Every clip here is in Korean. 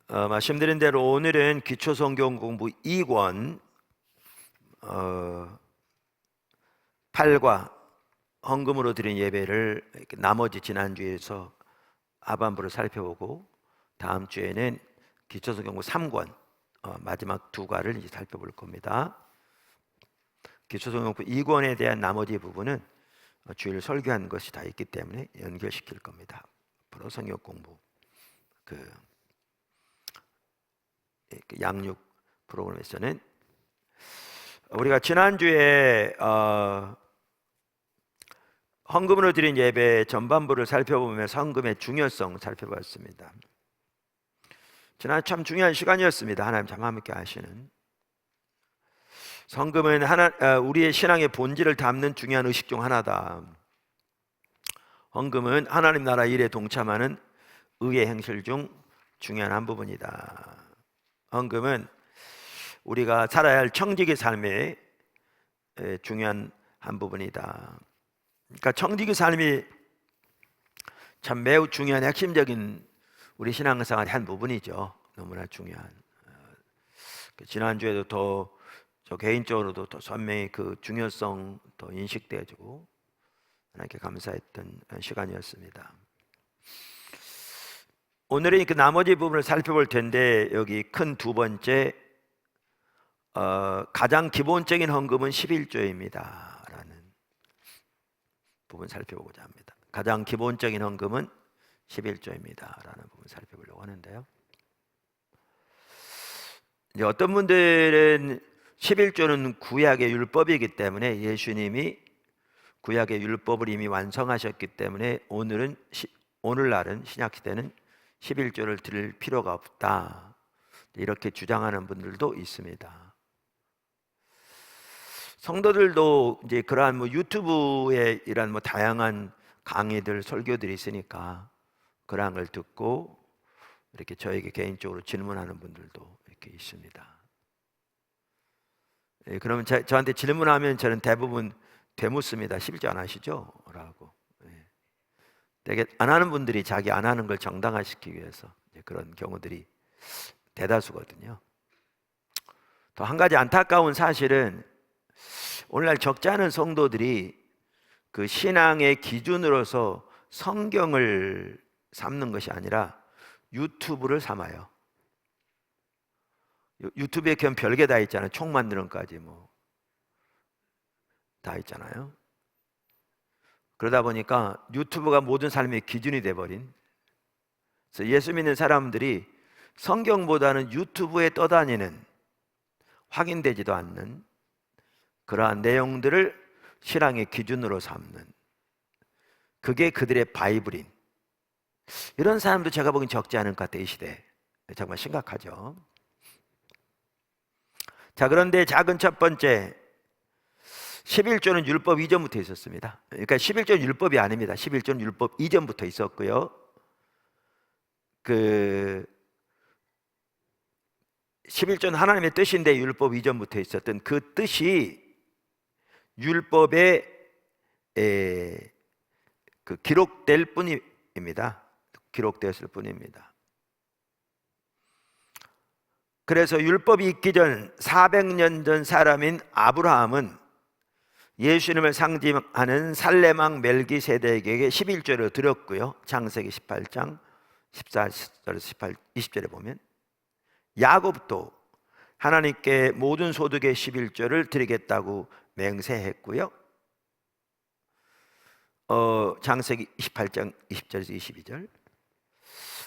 말씀드린 대로 오늘은 기초성경 공부 2권 8과 헌금으로 드린 예배를 나머지 지난주에서 하반부를 살펴보고 다음 주에는 기초성경 공부 3권 마지막 두 과를 이제 살펴볼 겁니다. 기초성경 공부 2권에 대한 나머지 부분은 주일 설교한 것이 다 있기 때문에 연결시킬 겁니다. 앞으로 성경 공부 양육 프로그램에서는 우리가 지난주에 헌금으로 드린 예배 전반부를 살펴보면서 헌금의 중요성 살펴봤습니다. 지난 참 중요한 시간이었습니다. 하나님 참 함께 하시는 헌금은 우리의 신앙의 본질을 담는 중요한 의식 중 하나다. 헌금은 하나님 나라 일에 동참하는 의의 행실 중 중요한 한 부분이다. 헌금은 우리가 살아야 할 청지기 삶의 중요한 한 부분이다. 그러니까 청지기 삶이 참 매우 중요한 핵심적인 우리 신앙생활의 한 부분이죠. 너무나 중요한. 지난주에도 저 개인적으로도 더 선명히 그 중요성 더 인식되어지고 하나님께 감사했던 시간이었습니다. 오늘은 그 나머지 부분을 살펴볼 텐데 여기 큰 두 번째 가장 기본적인 헌금은 11조입니다 라는 부분 살펴보고자 합니다. 가장 기본적인 헌금은 11조입니다 라는 부분 살펴보려고 하는데요, 이제 어떤 분들은 11조는 구약의 율법이기 때문에 예수님이 구약의 율법을 이미 완성하셨기 때문에 오늘날은 신약시대는 11조를 드릴 필요가 없다 이렇게 주장하는 분들도 있습니다. 성도들도 이제 그러한 유튜브에 이런 다양한 강의들, 설교들이 있으니까 그러한 걸 듣고 이렇게 저에게 개인적으로 질문하는 분들도 이렇게 있습니다. 그러면 저한테 질문하면 저는 대부분 되묻습니다. 11조 안 하시죠? 라고. 되게 안 하는 분들이 자기 안 하는 걸 정당화시키기 위해서 그런 경우들이 대다수거든요. 또 한 가지 안타까운 사실은 오늘날 적지 않은 성도들이 그 신앙의 기준으로서 성경을 삼는 것이 아니라 유튜브를 삼아요. 유튜브에 그냥 별게 다 있잖아요. 총 만드는 까지 다 있잖아요. 그러다 보니까 유튜브가 모든 삶의 기준이 돼버린, 그래서 예수 믿는 사람들이 성경보다는 유튜브에 떠다니는 확인되지도 않는 그러한 내용들을 신앙의 기준으로 삼는, 그게 그들의 바이블인 이런 사람도 제가 보기엔 적지 않은 것 같아요. 이 시대 정말 심각하죠. 자, 그런데 작은 첫 번째 11조는 율법 이전부터 있었습니다. 그러니까 11조는 율법이 아닙니다. 11조는 율법 이전부터 있었고요, 11조는 하나님의 뜻인데 율법 이전부터 있었던 그 뜻이 율법에 기록될 뿐입니다. 기록되었을 뿐입니다. 그래서 율법이 있기 전 400년 전 사람인 아브라함은 예수님을 상징하는 살레망 멜기세덱에게 11조를 드렸고요, 창세기 18장 14절에서 20절에 보면 야곱도 하나님께 모든 소득의 11조를 드리겠다고 맹세했고요, 창세기 28장 20절에서 22절.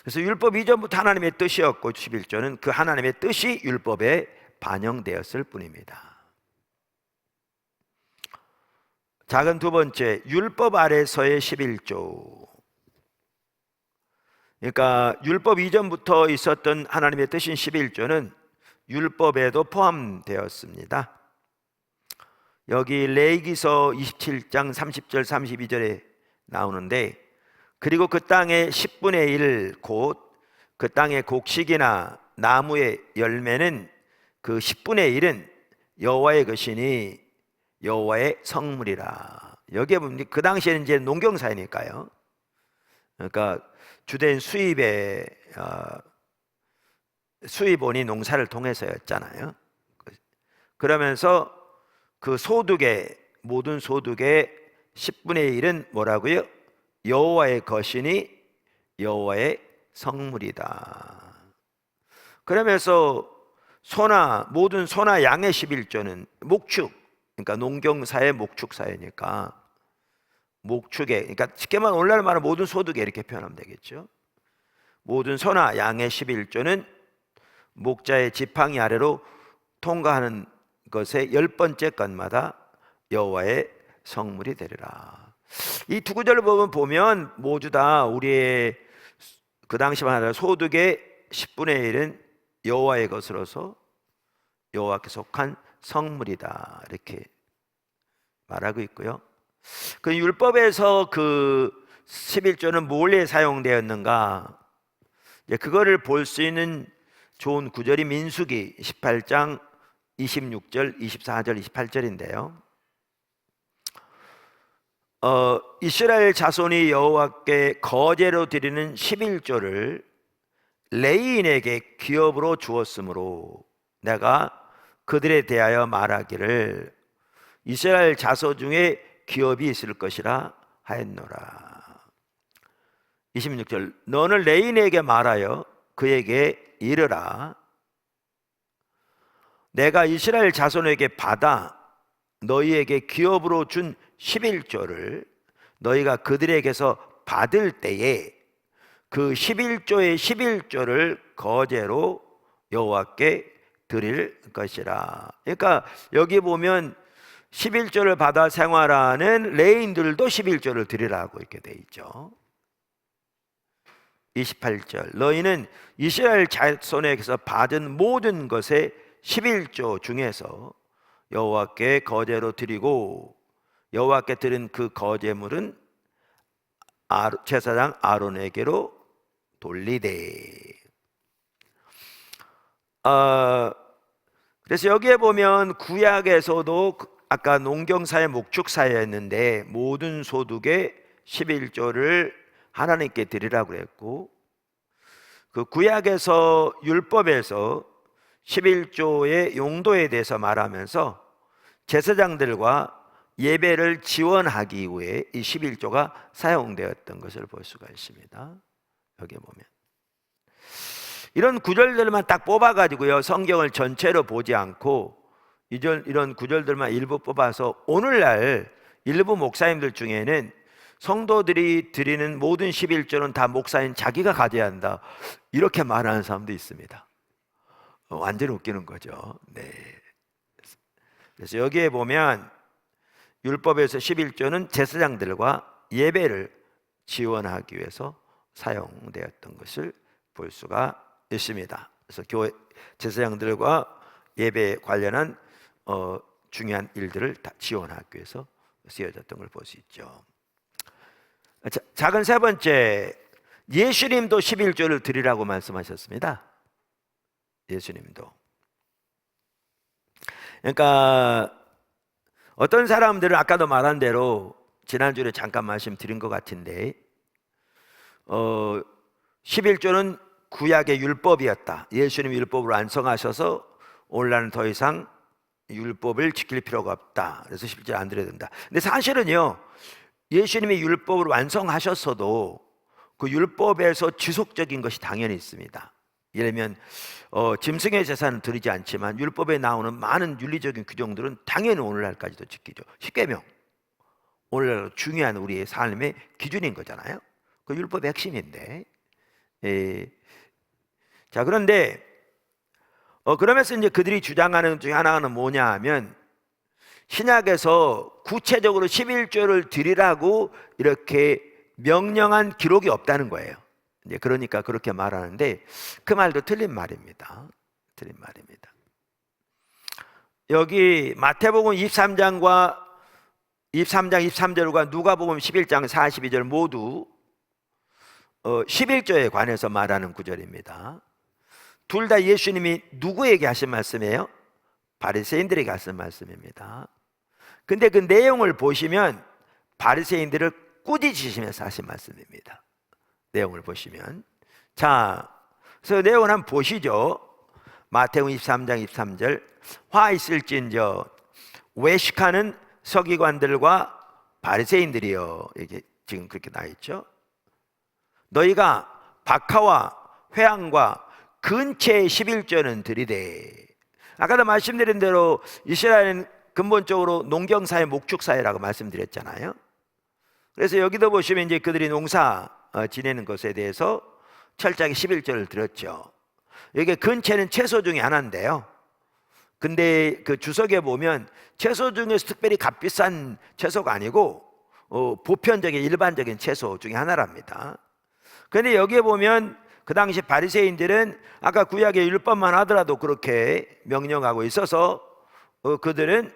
그래서 율법 이전부터 하나님의 뜻이었고 11조는 그 하나님의 뜻이 율법에 반영되었을 뿐입니다. 작은 두 번째, 율법 아래서의 11조. 그러니까 율법 이전부터 있었던 하나님의 뜻인 11조는 율법에도 포함되었습니다. 여기 레위기서 27장 30절 32절에 나오는데, 그리고 그 땅의 10분의 1 곧 그 땅의 곡식이나 나무의 열매는 그 10분의 1은 여호와의 것이니 여호와의 성물이라. 여기에 보면 그 당시에는 이제 농경사회니까요, 그러니까 주된 수입의 수입원이 농사를 통해서였잖아요. 그러면서 그 소득의 모든 소득의 10분의 1은 뭐라고요? 여호와의 것이니 여호와의 성물이다. 그러면서 모든 소나 양의 11조는 목축, 그러니까 농경사의 목축사회니까 목축에, 그러니까 쉽게 말하면 오늘날 말하는 모든 소득에 이렇게 표현하면 되겠죠. 모든 소나 양의 11조는 목자의 지팡이 아래로 통과하는 것의 10번째 건마다 여호와의 성물이 되리라. 이 두 구절을 보면 모두 다 우리의 그 당시만 하더라도 소득의 10분의 1은 여호와의 것으로서 여호와께 속한 성물이다, 이렇게 말하고 있고요. 그 율법에서 그 11조는 뭘에 사용되었는가, 그거를 볼 수 있는 좋은 구절이 민수기 18장 26절, 24절, 28절인데요. 이스라엘 자손이 여호와께 거제로 드리는 11조를 레위인에게 기업으로 주었으므로 내가 그들에 대하여 말하기를 이스라엘 자손 중에 기업이 있을 것이라 하였노라. 26절, 너는 레위인에게 말하여 그에게 이르라. 내가 이스라엘 자손에게 받아 너희에게 기업으로 준 11조를 너희가 그들에게서 받을 때에 그 11조의 11조를 거제로 여호와께 드릴 것이라. 그러니까 여기 보면 11조를 받아 생활하는 레위인들도 11조를 드리라고 이렇게 돼 있죠. 28절, 너희는 이스라엘 자손에게서 받은 모든 것의 11조 중에서 여호와께 거제로 드리고 여호와께 드린 그 거제물은 제사장 아론에게로 돌리되. 그래서 여기에 보면 구약에서도 아까 농경사의 목축사였는데 모든 소득의 11조를 하나님께 드리라고 그랬고, 그 구약에서 율법에서 11조의 용도에 대해서 말하면서 제사장들과 예배를 지원하기 위해 이 11조가 사용되었던 것을 볼 수가 있습니다. 여기 보면 이런 구절들만 딱 뽑아가지고요, 성경을 전체로 보지 않고 이런 구절들만 일부 뽑아서 오늘날 일부 목사님들 중에는 성도들이 드리는 모든 11조는 다 목사인 자기가 가져야 한다, 이렇게 말하는 사람도 있습니다. 완전히 웃기는 거죠. 네. 그래서 여기에 보면 율법에서 11조는 제사장들과 예배를 지원하기 위해서 사용되었던 것을 볼 수가 있습니다. 그래서 교회 제사장들과 예배에 관련한 중요한 일들을 다 지원하기 위해서 쓰여졌던 걸 볼 수 있죠. 작은 세 번째, 예수님도 11조를 드리라고 말씀하셨습니다. 예수님도. 그러니까 어떤 사람들은 아까도 말한 대로 지난주에 잠깐 말씀드린 것 같은데 11조는 구약의 율법이었다. 예수님이 율법을 완성하셔서 오늘날은 더 이상 율법을 지킬 필요가 없다. 그래서 11조 안 드려야 된다. 근데 사실은요, 예수님이 율법을 완성하셨어도 그 율법에서 지속적인 것이 당연히 있습니다. 예를 들면 짐승의 제사는 드리지 않지만 율법에 나오는 많은 윤리적인 규정들은 당연히 오늘날까지도 지키죠. 십계명, 오늘날 중요한 우리의 삶의 기준인 거잖아요. 그 율법의 핵심인데. 자, 그런데 그러면서 이제 그들이 주장하는 것 중에 하나는 뭐냐 하면, 신약에서 구체적으로 11조를 드리라고 이렇게 명령한 기록이 없다는 거예요. 이제 그러니까 그렇게 말하는데 그 말도 틀린 말입니다. 틀린 말입니다. 여기 마태복음 23장 23절과 누가복음 11장 42절 모두 11조에 관해서 말하는 구절입니다. 둘 다 예수님이 누구에게 하신 말씀이에요? 바리새인들에게 하신 말씀입니다. 근데 그 내용을 보시면 바리새인들을 꾸짖으시면서 하신 말씀입니다. 내용을 보시면, 자, 그래서 내용을 한번 보시죠. 마태복음 23장 23절 화 있을진저 외식하는 서기관들과 바리새인들이여, 이게 지금 그렇게 나와 있죠. 너희가 박하와 회향과 근채의 11조는 드리되. 아까도 말씀드린 대로 이스라엘은 근본적으로 농경사회, 목축사회라고 말씀드렸잖아요. 그래서 여기도 보시면 이제 그들이 농사 지내는 것에 대해서 철저하게 11조를 드렸죠. 여기 근채는 채소 중에 하나인데요. 근데 그 주석에 보면 채소 중에서 특별히 값비싼 채소가 아니고 보편적인 일반적인 채소 중에 하나랍니다. 그런데 여기에 보면 그 당시 바리새인들은 아까 구약의 율법만 하더라도 그렇게 명령하고 있어서 그들은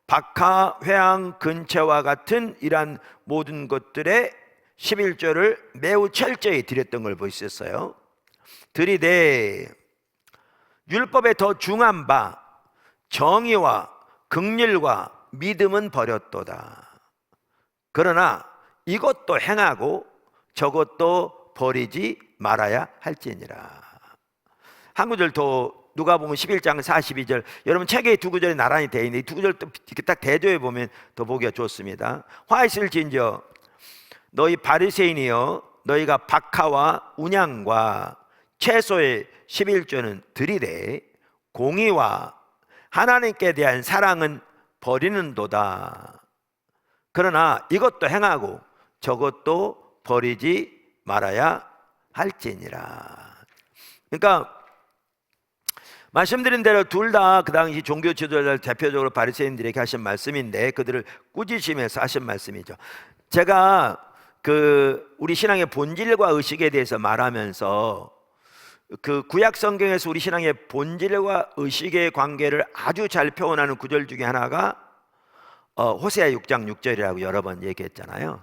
박하, 회향, 근채와 같은 이러한 모든 것들의 11조를 매우 철저히 드렸던 걸 볼 수 있어요. 드리되 율법에 더 중한 바 정의와 긍휼과 믿음은 버렸도다. 그러나 이것도 행하고 저것도 버리지 말아야 할지니라. 한 구절 더, 누가복음 11장 42절. 여러분 책에 두 구절이 나란히 되어 있는데 이 두 구절 이렇게 딱 대조해 보면 더 보기가 좋습니다. 화 있을진저 너희 바리새인이여, 너희가 박하와 운양과 채소의 11조는 드리되 공의와 하나님께 대한 사랑은 버리는도다. 그러나 이것도 행하고 저것도 버리지 말아야 할지니라. 그러니까 말씀드린 대로 둘 다 그 당시 종교 지도자들, 대표적으로 바리새인들에게 하신 말씀인데 그들을 꾸짖으면서 하신 말씀이죠. 제가 우리 신앙의 본질과 의식에 대해서 말하면서 그 구약 성경에서 우리 신앙의 본질과 의식의 관계를 아주 잘 표현하는 구절 중에 하나가 호세아 6장 6절이라고 여러 번 얘기했잖아요.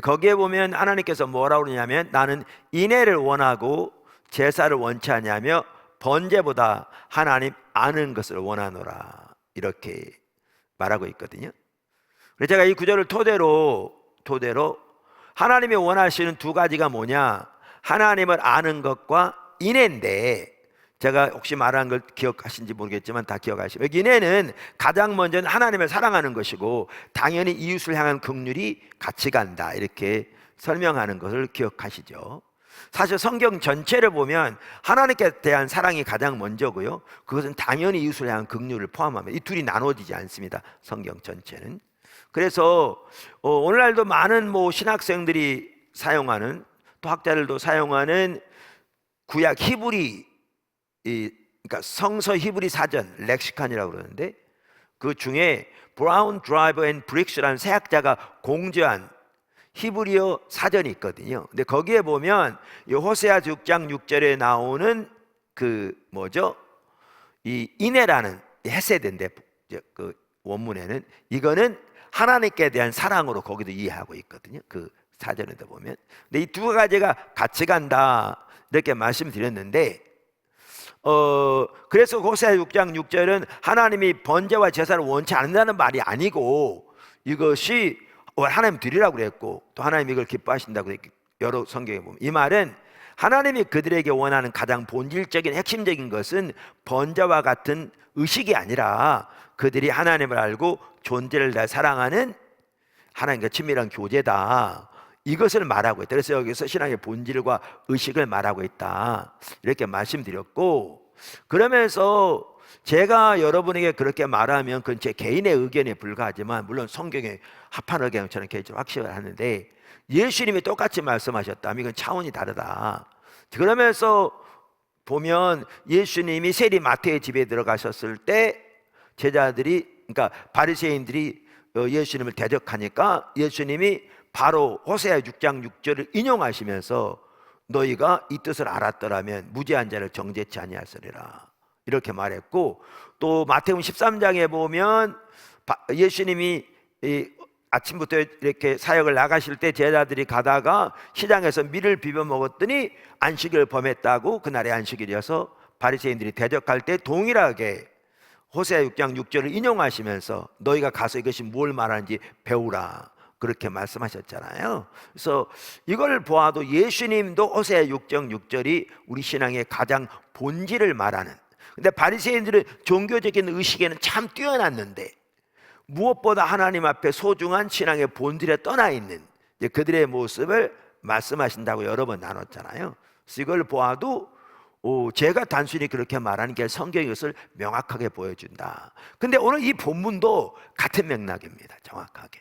거기에 보면 하나님께서 뭐라고 그러냐면 나는 인애를 원하고 제사를 원치 않냐며 번제보다 하나님 아는 것을 원하노라, 이렇게 말하고 있거든요. 그래서 제가 이 구절을 토대로 하나님이 원하시는 두 가지가 뭐냐, 하나님을 아는 것과 인애인데, 제가 혹시 말한 걸 기억하신지 모르겠지만 다 기억하시면, 여기 인애는 가장 먼저는 하나님을 사랑하는 것이고 당연히 이웃을 향한 긍휼이 같이 간다, 이렇게 설명하는 것을 기억하시죠. 사실 성경 전체를 보면 하나님께 대한 사랑이 가장 먼저고요, 그것은 당연히 이웃을 향한 긍휼을 포함합니다. 이 둘이 나눠지지 않습니다, 성경 전체는. 그래서 오늘날도 많은 신학생들이 사용하는, 또 학자들도 사용하는 구약 히브리, 그러니까 성서 히브리 사전, 렉시칸이라고 그러는데 그 중에 브라운 드라이버 앤 브릭스라는 새 학자가 공저한 히브리어 사전이 있거든요. 근데 거기에 보면 이 호세아 6장 6절에 나오는 이 인애라는 헤세드인데, 그 원문에는 이거는 하나님께 대한 사랑으로 거기도 이해하고 있거든요, 그 사전에도 보면. 근데 이 두 가지가 같이 간다, 이렇게 말씀드렸는데, 그래서 호세아 6장 6절은 하나님이 번제와 제사를 원치 않는다는 말이 아니고, 이것이 하나님 드리라고 그랬고 또 하나님 이걸 기뻐하신다고 그랬고, 여러 성경에 보면 이 말은 하나님이 그들에게 원하는 가장 본질적인 핵심적인 것은 번제와 같은 의식이 아니라 그들이 하나님을 알고 존재를 다 사랑하는 하나님과 친밀한 교제다, 이것을 말하고 있다. 그래서 여기서 신앙의 본질과 의식을 말하고 있다, 이렇게 말씀드렸고, 그러면서 제가 여러분에게 그렇게 말하면 그건 제 개인의 의견에 불과하지만, 물론 성경에 합한 의견은 저는 개인적으로 확신을 하는데, 예수님이 똑같이 말씀하셨다면 이건 차원이 다르다. 그러면서 보면 예수님이 세리 마태의 집에 들어가셨을 때 제자들이, 그러니까 바리새인들이 예수님을 대적하니까 예수님이 바로 호세아 6장 6절을 인용하시면서 너희가 이 뜻을 알았더라면 무죄한 자를 정죄치 아니하으리라, 이렇게 말했고, 또 마태복음 13장에 보면 예수님이 아침부터 이렇게 사역을 나가실 때 제자들이 가다가 시장에서 밀을 비벼 먹었더니 안식일을 범했다고, 그날의 안식일이어서 바리새인들이 대적할 때 동일하게 호세아 6장 6절을 인용하시면서 너희가 가서 이것이 뭘 말하는지 배우라, 그렇게 말씀하셨잖아요. 그래서 이걸 보아도 예수님도 호세아 6장 6절이 우리 신앙의 가장 본질을 말하는, 근데 바리새인들은 종교적인 의식에는 참 뛰어났는데 무엇보다 하나님 앞에 소중한 신앙의 본질에 떠나 있는 그들의 모습을 말씀하신다고 여러 번 나눴잖아요. 그래서 이걸 보아도 제가 단순히 그렇게 말하는 게 성경이 이것을 명확하게 보여준다. 근데 오늘 이 본문도 같은 맥락입니다. 정확하게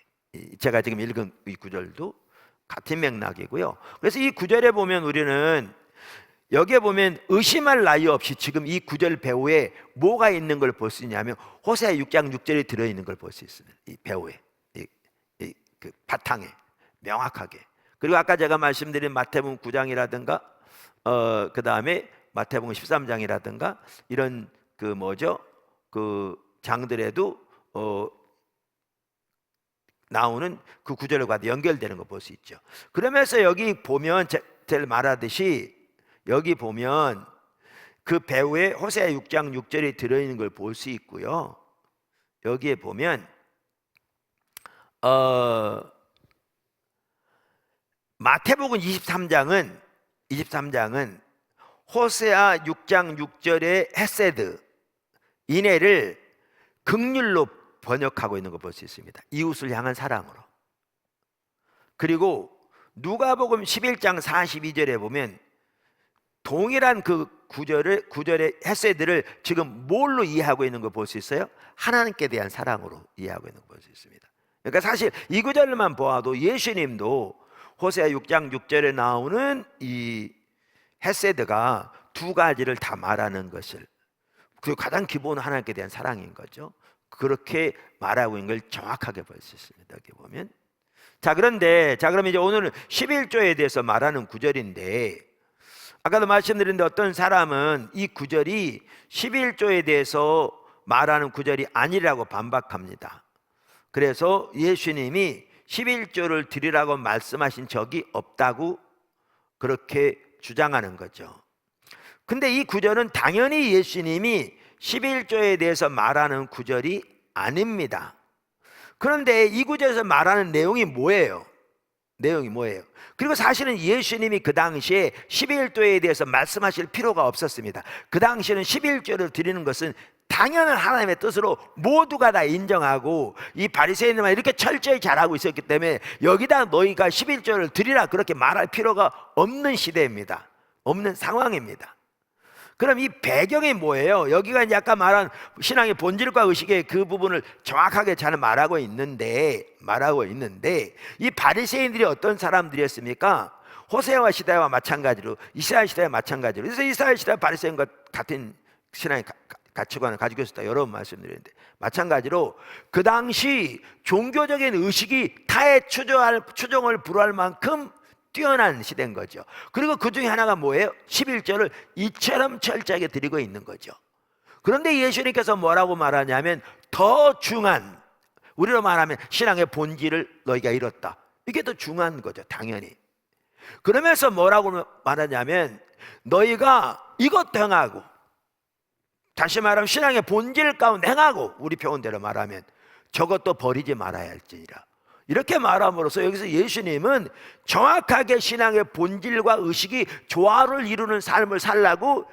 제가 지금 읽은 이 구절도 같은 맥락이고요. 그래서 이 구절에 보면 우리는 여기에 보면 의심할 나위 없이 지금 이 구절 배후에 뭐가 있는 걸 볼 수 있냐면 호세아 6장 6절이 들어있는 걸 볼 수 있습니다. 이 배후에, 그 바탕에 명확하게. 그리고 아까 제가 말씀드린 마태복음 9장이라든가 그 다음에 마태복음 13장이라든가 이런 그 장들에도 나오는 그 구절과 연결되는 거 볼 수 있죠. 그러면서 여기 보면 제가 말하듯이 여기 보면 그 배후에 호세아 6장 6절이 들어있는 걸 볼 수 있고요. 여기에 보면 마태복음 23장은 호세아 6장 6절의 헤세드, 인애를 긍휼로 번역하고 있는 걸 볼 수 있습니다. 이웃을 향한 사랑으로. 그리고 누가복음 11장 42절에 보면 동일한 그 구절의 헤세드를 지금 뭘로 이해하고 있는 걸 볼 수 있어요? 하나님께 대한 사랑으로 이해하고 있는 걸 볼 수 있습니다. 그러니까 사실 이 구절만 보아도 예수님도 호세아 6장 6절에 나오는 이 헤세드가 두 가지를 다 말하는 것을, 그 가장 기본은 하나님께 대한 사랑인 거죠. 그렇게 말하고 있는 걸 정확하게 볼 수 있습니다. 여기 보면. 그런데 그럼 이제 오늘은 11조에 대해서 말하는 구절인데, 아까도 말씀드렸는데 어떤 사람은 이 구절이 11조에 대해서 말하는 구절이 아니라고 반박합니다. 그래서 예수님이 11조를 드리라고 말씀하신 적이 없다고 그렇게 주장하는 거죠. 근데 이 구절은 당연히 예수님이 11조에 대해서 말하는 구절이 아닙니다. 그런데 이 구절에서 말하는 내용이 뭐예요? 그리고 사실은 예수님이 그 당시에 11조에 대해서 말씀하실 필요가 없었습니다. 그 당시에는 11조를 드리는 것은 당연한 하나님의 뜻으로 모두가 다 인정하고, 이 바리새인들만 이렇게 철저히 잘하고 있었기 때문에 여기다 너희가 11조를 드리라 그렇게 말할 필요가 없는 시대입니다. 없는 상황입니다. 그럼 이 배경이 뭐예요? 여기가 이제 아까 말한 신앙의 본질과 의식의 그 부분을 정확하게 잘 말하고 있는데 이 바리새인들이 어떤 사람들이었습니까? 호세아와 시대와 마찬가지로, 이스라엘 시대와 마찬가지로. 그래서 이스라엘 시대와 바리새인과 같은 신앙의 가치관을 가지고 있었다 여러 번 말씀드렸는데, 마찬가지로 그 당시 종교적인 의식이 타의 추종을 불허할 만큼 뛰어난 시대인 거죠. 그리고 그 중에 하나가 뭐예요? 11절을 이처럼 철저하게 드리고 있는 거죠. 그런데 예수님께서 뭐라고 말하냐면 더 중한, 우리로 말하면 신앙의 본질을 너희가 잃었다, 이게 더 중요한 거죠. 당연히. 그러면서 뭐라고 말하냐면 너희가 이것도 행하고, 다시 말하면 신앙의 본질 가운데 행하고, 우리 표현대로 말하면 저것도 버리지 말아야 할지니라, 이렇게 말함으로써 여기서 예수님은 정확하게 신앙의 본질과 의식이 조화를 이루는 삶을 살라고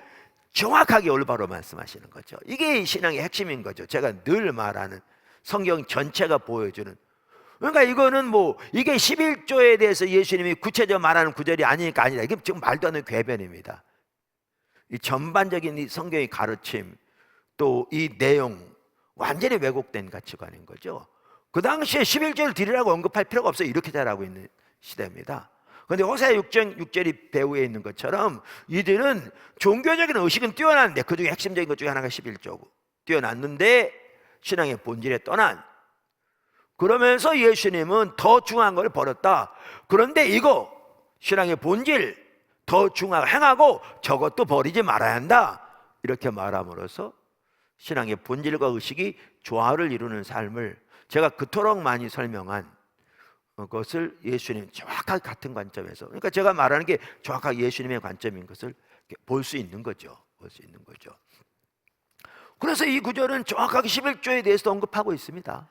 정확하게 올바로 말씀하시는 거죠. 이게 신앙의 핵심인 거죠. 제가 늘 말하는 성경 전체가 보여주는. 그러니까 이거는 이게 11조에 대해서 예수님이 구체적으로 말하는 구절이 아니니까 아니다, 이게 지금 말도 안 되는 궤변입니다. 이 전반적인 이 성경의 가르침, 또 이 내용 완전히 왜곡된 가치관인 거죠. 그 당시에 11조를 드리라고 언급할 필요가 없어요. 이렇게 잘하고 있는 시대입니다. 그런데 호세아 6장 6절이 배후에 있는 것처럼 이들은 종교적인 의식은 뛰어났는데 그 중에 핵심적인 것 중에 하나가 11조고, 뛰어났는데 신앙의 본질에 떠난, 그러면서 예수님은 더 중요한 걸 버렸다. 그런데 이거 신앙의 본질 더 중요하고 행하고 저것도 버리지 말아야 한다, 이렇게 말함으로써 신앙의 본질과 의식이 조화를 이루는 삶을 제가 그토록 많이 설명한 것을 예수님 정확하게 같은 관점에서, 그러니까 제가 말하는 게 정확하게 예수님의 관점인 것을 볼 수 있는 거죠. 그래서 이 구절은 정확하게 11조에 대해서 언급하고 있습니다.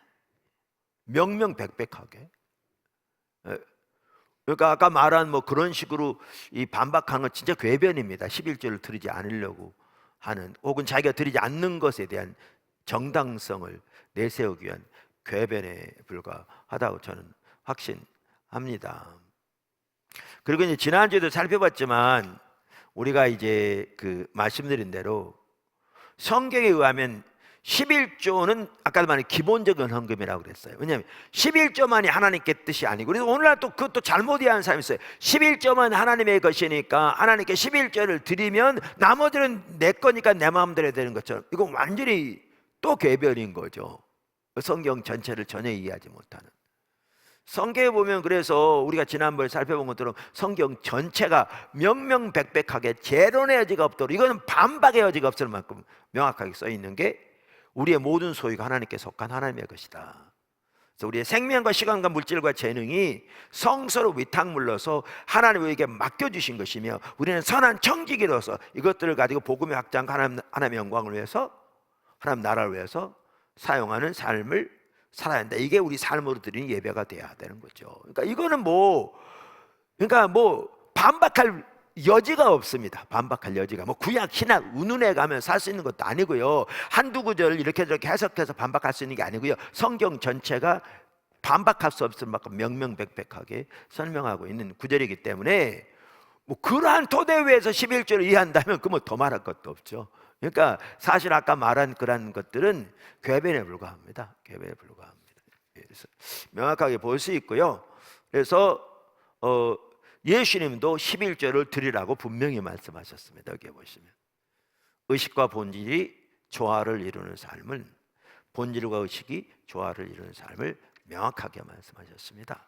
명명백백하게. 그러니까 아까 말한 뭐 그런 식으로 이 반박하는 건 진짜 궤변입니다. 11조를 드리지 않으려고 하는, 혹은 자기가 드리지 않는 것에 대한 정당성을 내세우기 위한 궤변에 불과하다고 저는 확신합니다. 그리고 이제 지난주에도 살펴봤지만 우리가 이제 그 말씀드린 대로 성경에 의하면 11조는 아까도 말한 기본적인 헌금이라고 그랬어요. 왜냐하면 11조만이 하나님께 뜻이 아니고, 그래서 오늘날 또 그것도 잘못 이해하는 사람이 있어요. 11조만 하나님의 것이니까 하나님께 11조를 드리면 나머지는 내 거니까 내 마음대로 되는 것처럼, 이건 완전히 또 궤변인 거죠. 성경 전체를 전혀 이해하지 못하는. 성경에 보면, 그래서 우리가 지난번에 살펴본 것처럼 성경 전체가 명명백백하게 재론의 여지가 없도록, 이거는 반박의 여지가 없을 만큼 명확하게 써 있는 게 우리의 모든 소유가 하나님께 속한 하나님의 것이다. 그래서 우리의 생명과 시간과 물질과 재능이 성서로 위탁물로서 하나님에게 맡겨주신 것이며, 우리는 선한 청지기로서 이것들을 가지고 복음의 확장, 하나님의 영광을 위해서, 하나님 나라를 위해서 사용하는 삶을 살아야 한다. 이게 우리 삶으로 드리는 예배가 돼야 되는 거죠. 그러니까 이거는 그러니까 반박할 여지가 없습니다. 반박할 여지가. 구약 신학 운운에 가면 살 수 있는 것도 아니고요. 한두 구절을 이렇게 저렇게 해석해서 반박할 수 있는 게 아니고요. 성경 전체가 반박할 수 없을 만큼 명명백백하게 설명하고 있는 구절이기 때문에 그러한 토대 위에서 11조를 이해한다면 그 더 말할 것도 없죠. 그러니까 사실 아까 말한 그런 것들은 궤변에 불과합니다. 궤변에 불과합니다. 그래서 명확하게 볼 수 있고요. 그래서 예수님도 11조를 드리라고 분명히 말씀하셨습니다. 여기 보시면 의식과 본질이 조화를 이루는 삶은, 본질과 의식이 조화를 이루는 삶을 명확하게 말씀하셨습니다.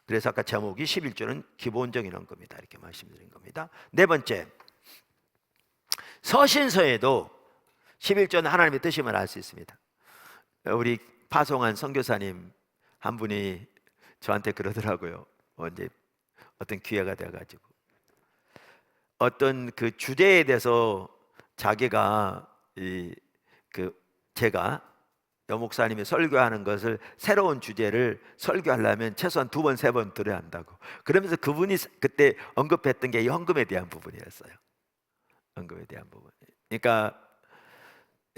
그래서 아까 제목이 11조는 기본적인 헌금이다 이렇게 말씀드린 겁니다. 네 번째, 서신서에도 11조는 하나님의 뜻임을 알 수 있습니다. 우리 파송한 선교사님 한 분이 저한테 그러더라고요. 이제 어떤 기회가 돼가지고 어떤 그 주제에 대해서 자기가 제가 여 목사님이 설교하는 것을, 새로운 주제를 설교하려면 최소한 2번, 3번 들어야 한다고. 그러면서 그분이 그때 언급했던 게 이 헌금에 대한 부분이었어요. 헌금에 대한 부분. 그러니까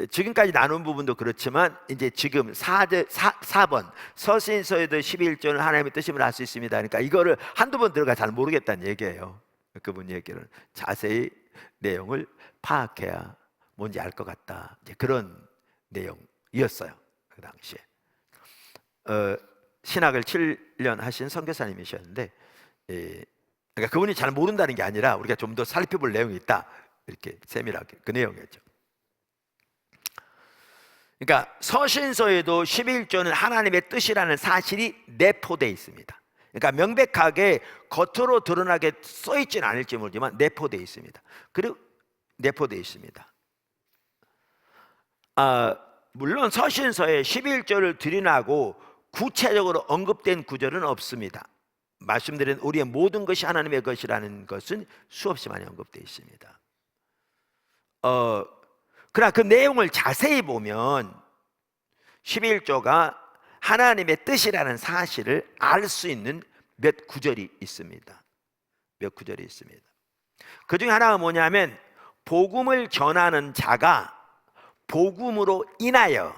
지금까지 나눈 부분도 그렇지만 이제 지금 4번 서신서에도 11조는 하나님의 뜻임을 알 수 있습니다. 그러니까 이거를 한두 번 들어가 잘 모르겠다는 얘기예요. 그분 얘기는 자세히 내용을 파악해야 뭔지 알 것 같다, 이제 그런 내용이었어요. 그 당시에 신학을 7년 하신 선교사님이셨는데, 그러니까 그분이 잘 모른다는 게 아니라 우리가 좀 더 살펴볼 내용이 있다, 이렇게 세밀하게 그 내용이었죠. 그러니까 서신서에도 11조는 하나님의 뜻이라는 사실이 내포되어 있습니다. 그러니까 명백하게 겉으로 드러나게 써있지는 않을지 모르지만 내포되어 있습니다. 그리고 내포되어 있습니다. 물론 서신서에 11조를 드리라고 구체적으로 언급된 구절은 없습니다. 말씀드린 우리의 모든 것이 하나님의 것이라는 것은 수없이 많이 언급되어 있습니다. 그러나 그 내용을 자세히 보면 11조가 하나님의 뜻이라는 사실을 알 수 있는 몇 구절이 있습니다. 몇 구절이 있습니다. 그 중에 하나가 뭐냐면, 복음을 전하는 자가 복음으로 인하여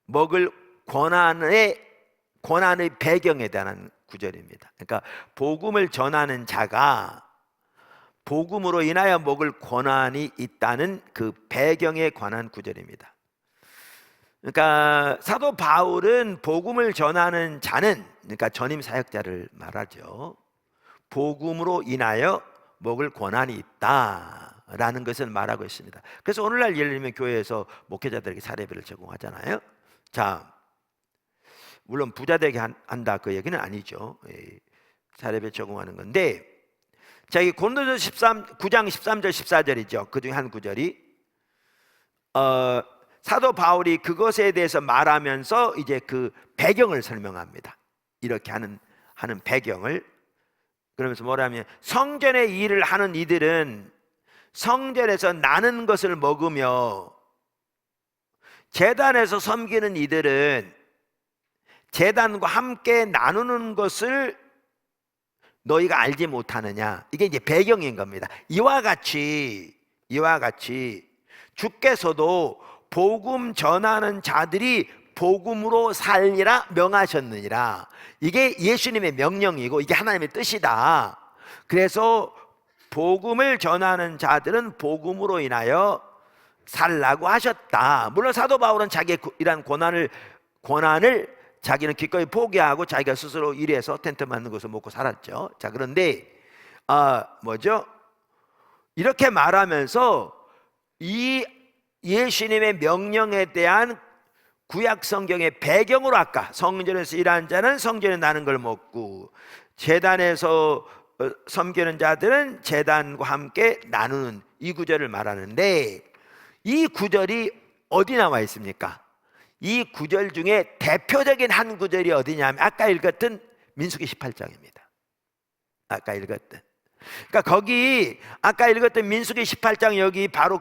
먹을 권한의 배경에 대한 구절입니다. 그러니까 복음을 전하는 자가 복음으로 인하여 먹을 권한이 있다는 그 배경에 관한 구절입니다. 그러니까 사도 바울은 복음을 전하는 자는, 그러니까 전임 사역자를 말하죠. 복음으로 인하여 먹을 권한이 있다라는 것을 말하고 있습니다. 그래서 오늘날 예를 들면 교회에서 목회자들에게 사례비를 제공하잖아요. 자, 물론 부자 되게 한다 그 얘기는 아니죠. 사례비 제공하는 건데, 자, 이 고린도전서 9장 13절 14절이죠. 그 중에 한 구절이 사도 바울이 그것에 대해서 말하면서 이제 그 배경을 설명합니다. 이렇게 하는 배경을. 그러면서 뭐라면, 성전의 일을 하는 이들은 성전에서 나는 것을 먹으며, 제단에서 섬기는 이들은 제단과 함께 나누는 것을 너희가 알지 못하느냐. 이게 이제 배경인 겁니다. 이와 같이 주께서도 복음 전하는 자들이 복음으로 살리라 명하셨느니라. 이게 예수님의 명령이고 이게 하나님의 뜻이다. 그래서 복음을 전하는 자들은 복음으로 인하여 살라고 하셨다. 물론 사도 바울은 자기의 이러한 고난을 자기는 기꺼이 포기하고 자기가 스스로 일해서 텐트 만든 것을 먹고 살았죠. 자, 그런데 이렇게 말하면서 이 예수님의 명령에 대한 구약 성경의 배경으로 아까 성전에서 일하는 자는 성전에 나는 걸 먹고 제단에서 섬기는 자들은 제단과 함께 나누는 이 구절을 말하는데, 이 구절이 어디 나와 있습니까? 이 구절 중에 대표적인 한 구절이 어디냐면 아까 읽었던 민수기 18장입니다. 아까 읽었던. 그러니까 거기 아까 읽었던 민수기 18장 여기 바로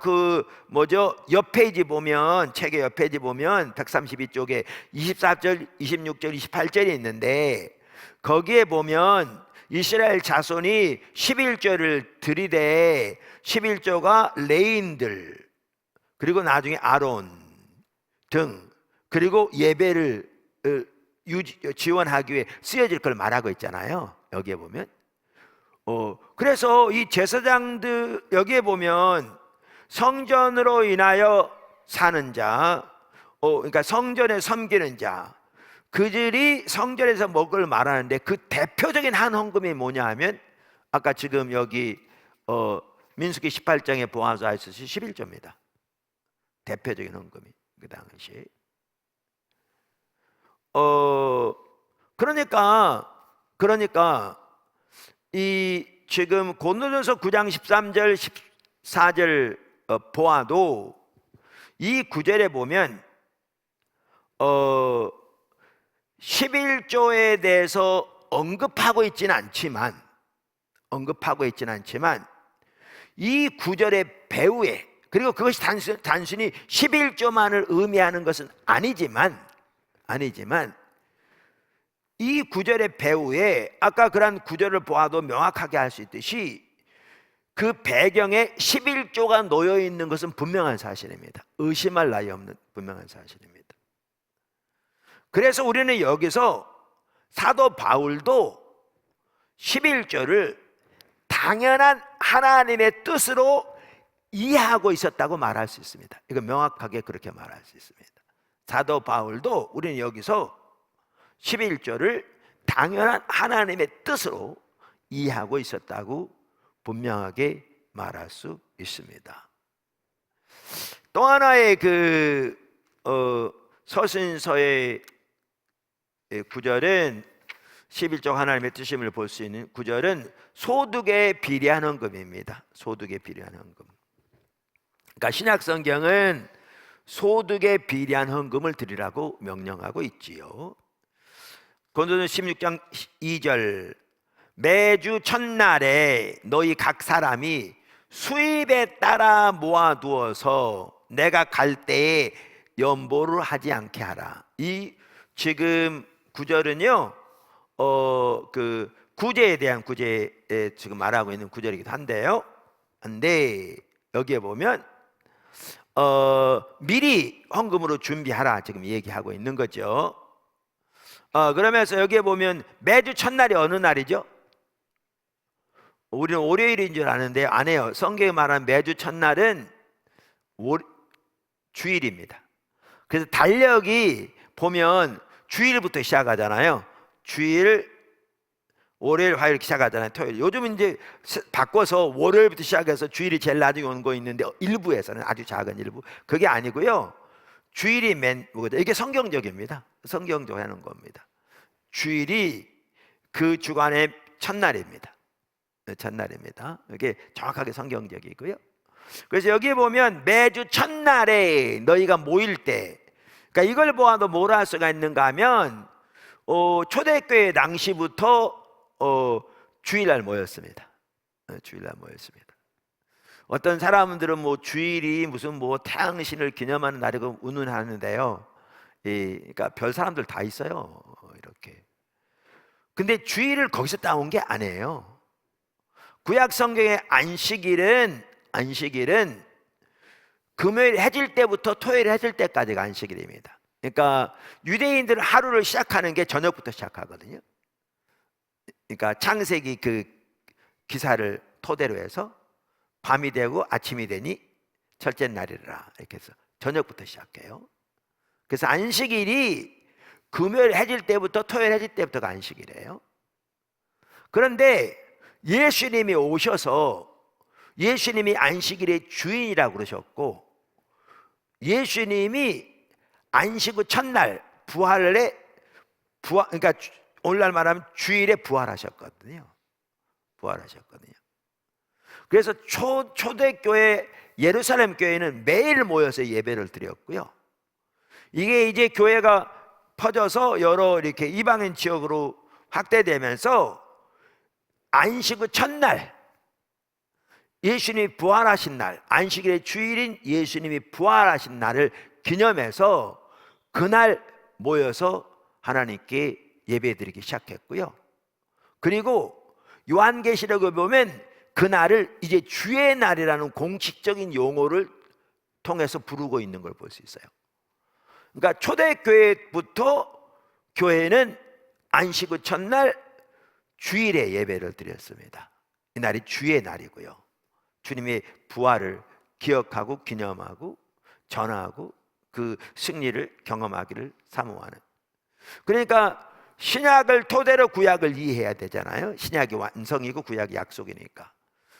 옆 페이지 보면, 책의 옆 페이지 보면 132쪽에 24절, 26절, 28절이 있는데 거기에 보면 이스라엘 자손이 11조를 드리되 11조가 레인들 그리고 나중에 아론 등 그리고 예배를 지원하기 위해 쓰여질 걸 말하고 있잖아요. 여기에 보면 그래서 이 제사장들 여기에 보면 성전으로 인하여 사는 자, 그러니까 성전에 섬기는 자, 그들이 성전에서 먹을 말하는데 그 대표적인 한 헌금이 뭐냐 하면 아까 지금 여기 민수기 18장에 보아서 하셨듯이 11조입니다. 대표적인 헌금이 그 당시. 그러니까 이 지금 고린도전서 9장 13절 14절 보아도 이 구절에 보면 11조에 대해서 언급하고 있지는 않지만 이 구절의 배후에, 그리고 그것이 단순히 11조만을 의미하는 것은 아니지만 이 구절의 배후에 아까 그런 구절을 보아도 명확하게 알 수 있듯이 그 배경에 11조가 놓여 있는 것은 분명한 사실입니다. 의심할 나위 없는 분명한 사실입니다. 그래서 우리는 여기서 사도 바울도 11조를 당연한 하나님의 뜻으로 이해하고 있었다고 말할 수 있습니다. 이거 명확하게 그렇게 말할 수 있습니다. 사도 바울도 우리는 여기서 11조를 당연한 하나님의 뜻으로 이해하고 있었다고 분명하게 말할 수 있습니다. 또 하나의 서신서의 구절은 11조 하나님의 뜻임을 볼 수 있는 구절은 소득에 비례한 헌금입니다. 소득에 비례한 헌금. 그러니까 신약 성경은 소득에 비례한 헌금을 드리라고 명령하고 있지요. 고린도전서 16장 2절 매주 첫날에 너희 각 사람이 수입에 따라 모아두어서 내가 갈 때에 연보를 하지 않게 하라. 이 지금 구절은요 그 구제에 대한 구제에 지금 말하고 있는 구절이기도 한데요. 근데 여기에 보면 미리 헌금으로 준비하라 지금 얘기하고 있는 거죠. 그러면서 여기에 보면 매주 첫날이 어느 날이죠? 우리는 월요일인 줄 아는데 아니에요. 성경에 말하는 매주 첫날은 주일입니다. 그래서 달력이 보면 주일부터 시작하잖아요. 주일, 월요일, 화요일 이렇게 시작하잖아요. 토요일. 요즘은 이제 바꿔서 월요일부터 시작해서 주일이 제일 나중에 오는 거 있는데 일부에서는 아주 작은 일부. 그게 아니고요. 주일이 이게 성경적입니다. 성경적으로 하는 겁니다. 주일이 그 주간의 첫날입니다. 이게 정확하게 성경적이고요. 그래서 여기에 보면 매주 첫날에 너희가 모일 때, 그러니까 이걸 보아도 뭘 할 수가 있는가 하면 초대교회 당시부터 주일날 모였습니다. 주일날 모였습니다. 어떤 사람들은 주일이 무슨 태양신을 기념하는 날이고 운운하는데요. 그러니까 별 사람들 다 있어요. 이렇게. 근데 주일을 거기서 따온 게 아니에요. 구약 성경의 안식일은 금요일 해질 때부터 토요일 해질 때까지가 안식일입니다. 그러니까 유대인들은 하루를 시작하는 게 저녁부터 시작하거든요. 그러니까 창세기 그 기사를 토대로 해서 밤이 되고 아침이 되니 첫째 날이라 이렇게 해서 저녁부터 시작해요. 그래서 안식일이 금요일 해질 때부터 토요일 해질 때부터가 안식일이에요. 그런데 예수님이 오셔서 예수님이 안식일의 주인이라고 그러셨고, 예수님이 안식 후 첫날 그러니까 오늘날 말하면 주일에 부활하셨거든요. 그래서 초대교회 예루살렘 교회는 매일 모여서 예배를 드렸고요. 이게 이제 교회가 퍼져서 여러 이렇게 이방인 지역으로 확대되면서 안식 후 첫날, 예수님이 부활하신 날, 안식일의 주일인 예수님이 부활하신 날을 기념해서 그날 모여서 하나님께 예배드리기 시작했고요. 그리고 요한계시록을 보면 그날을 이제 주의 날이라는 공식적인 용어를 통해서 부르고 있는 걸 볼 수 있어요. 그러니까 초대교회부터 교회는 안식 후 첫날 주일에 예배를 드렸습니다. 이 날이 주의 날이고요. 주님의 부활을 기억하고 기념하고 전하고 그 승리를 경험하기를 사모하는. 그러니까 신약을 토대로 구약을 이해해야 되잖아요. 신약이 완성이고 구약이 약속이니까.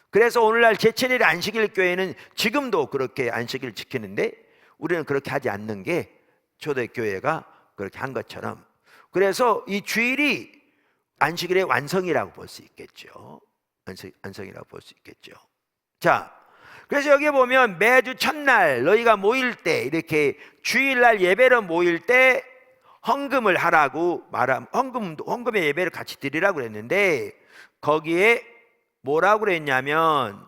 그래서 오늘날 제7일 안식일 교회는 지금도 그렇게 안식일을 지키는데 우리는 그렇게 하지 않는 게 초대교회가 그렇게 한 것처럼, 그래서 이 주일이 안식일의 완성이라고 볼 수 있겠죠. 완성이라고 볼 수 있겠죠. 자, 그래서 여기 보면 매주 첫날 너희가 모일 때, 이렇게 주일날 예배로 모일 때 헌금을 하라고 헌금의 예배를 같이 드리라고 그랬는데, 거기에 뭐라고 그랬냐면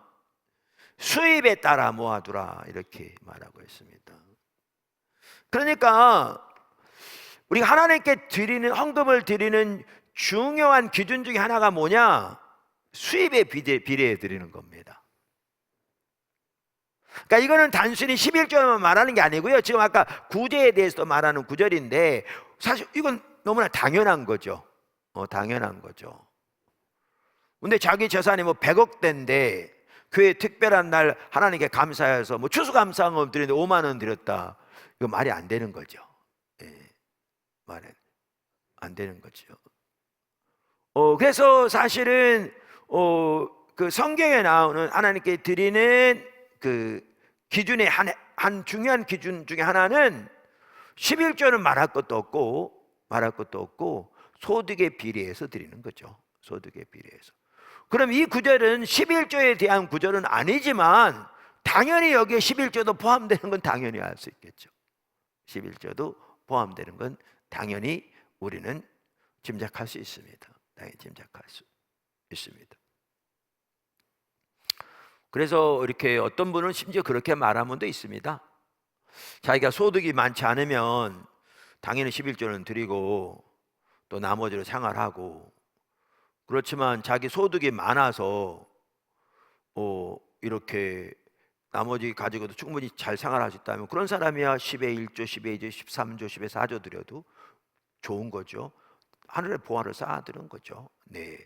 수입에 따라 모아두라 이렇게 말하고 있습니다. 그러니까 우리가 하나님께 드리는 헌금을 드리는 중요한 기준 중에 하나가 뭐냐? 수입에 비례해 드리는 겁니다. 그러니까 이거는 단순히 11조만 말하는 게 아니고요. 지금 아까 구제에 대해서도 말하는 구절인데 사실 이건 너무나 당연한 거죠. 당연한 거죠. 근데 자기 재산이 뭐 100억대인데 교회 특별한 날 하나님께 감사해서 뭐 추수감사헌금 드리는데 5만 원 드렸다. 이거 말이 안 되는 거죠. 말이 안 되는 거죠. 그래서 사실은 그 성경에 나오는 하나님께 드리는 그 기준의 한 중요한 기준 중에 하나는 11조는 말할 것도 없고 소득에 비례해서 드리는 거죠. 소득에 비례해서. 그럼 이 구절은 11조에 대한 구절은 아니지만 당연히 여기에 11조도 포함되는 건 당연히 알 수 있겠죠. 11조도 포함되는 건 당연히 우리는 짐작할 수 있습니다. 당연히 짐작할 수 있습니다. 그래서 이렇게 어떤 분은 심지어 그렇게 말하는 분도 있습니다. 자기가 소득이 많지 않으면 당연히 11조는 드리고 또 나머지로 생활하고, 그렇지만 자기 소득이 많아서 이렇게 나머지 가지고도 충분히 잘 생활할 수 있다면 그런 사람이야 10의 1조, 10의 2조, 13조, 10의 4조 드려도 좋은 거죠. 하늘의 보화를 쌓아드는 거죠. 네,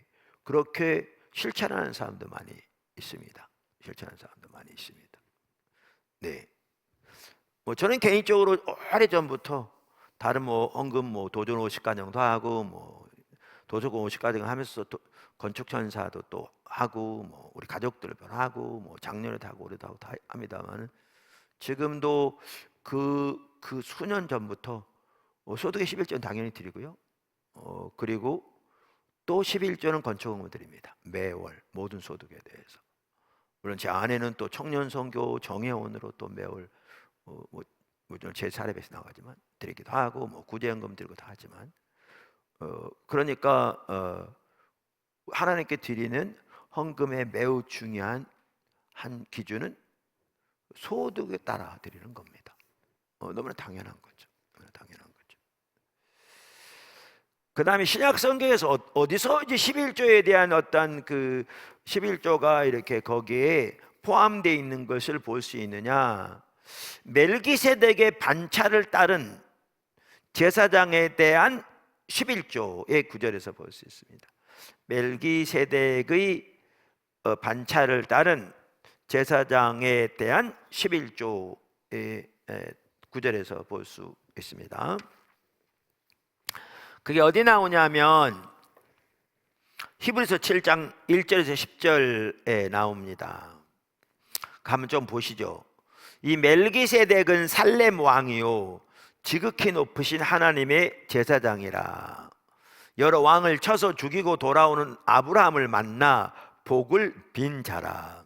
그렇게 실천하는 사람도 많이 있습니다. 네, 뭐 저는 개인적으로 오래전부터 다른 뭐 헌금 뭐 도전 50가정도 하고 뭐 도서관 50가정 하면서 건축 전사도 또 하고 뭐 우리 가족들도 하고 뭐 작년에도 하고 올해도 하고 다 합니다만, 지금도 그 수년 전부터 소득의 11조는 당연히 드리고요. 그리고 또 11조는 건축헌금을 드립니다. 매월 모든 소득에 대해서. 물론 제 아내는 또 청년 선교 정회원으로 또 매월 제 사례에서 나가지만 드리기도 하고 뭐 구제연금 드리고 다 하지만, 그러니까 하나님께 드리는 헌금의 매우 중요한 한 기준은 소득에 따라 드리는 겁니다. 너무나 당연한 거죠. 그 다음에 신약 성경에서 어디서 이제 11조에 대한 어떤 그 11조가 이렇게 거기에 포함되어 있는 것을 볼 수 있느냐? 멜기세덱의 반차를 따른 제사장에 대한 11조의 구절에서 볼 수 있습니다. 멜기세덱의 반차를 따른 제사장에 대한 11조의 구절에서 볼 수 있습니다. 그게 어디 나오냐면 히브리서 7장 1절에서 10절에 나옵니다. 한번 좀 보시죠. 이 멜기세덱은 살렘 왕이요 지극히 높으신 하나님의 제사장이라. 여러 왕을 쳐서 죽이고 돌아오는 아브라함을 만나 복을 빈 자라.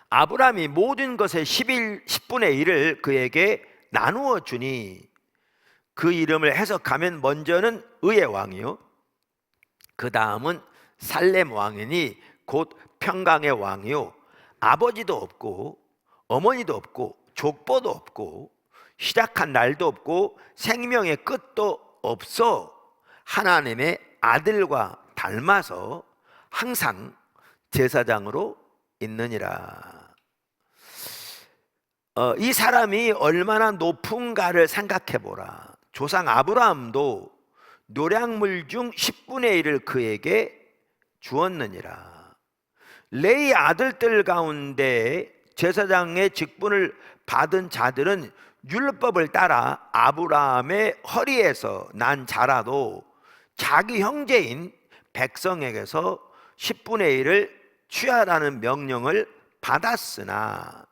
아브라함이 모든 것의 10분의 1을 그에게 나누어 주니 그 이름을 해석하면 먼저는 의의 왕이요 그 다음은 살렘 왕이니 곧 평강의 왕이요 아버지도 없고 어머니도 없고 족보도 없고 시작한 날도 없고 생명의 끝도 없어 하나님의 아들과 닮아서 항상 제사장으로 있느니라. 이 사람이 얼마나 높은가를 생각해 보라. 조상 아브라함도 노량물 중 10분의 1을 그에게 주었느니라. 레위 아들들 가운데 제사장의 직분을 받은 자들은 율법을 따라 아브라함의 허리에서 난 자라도 자기 형제인 백성에게서 10분의 1을 취하라는 명령을 받았으나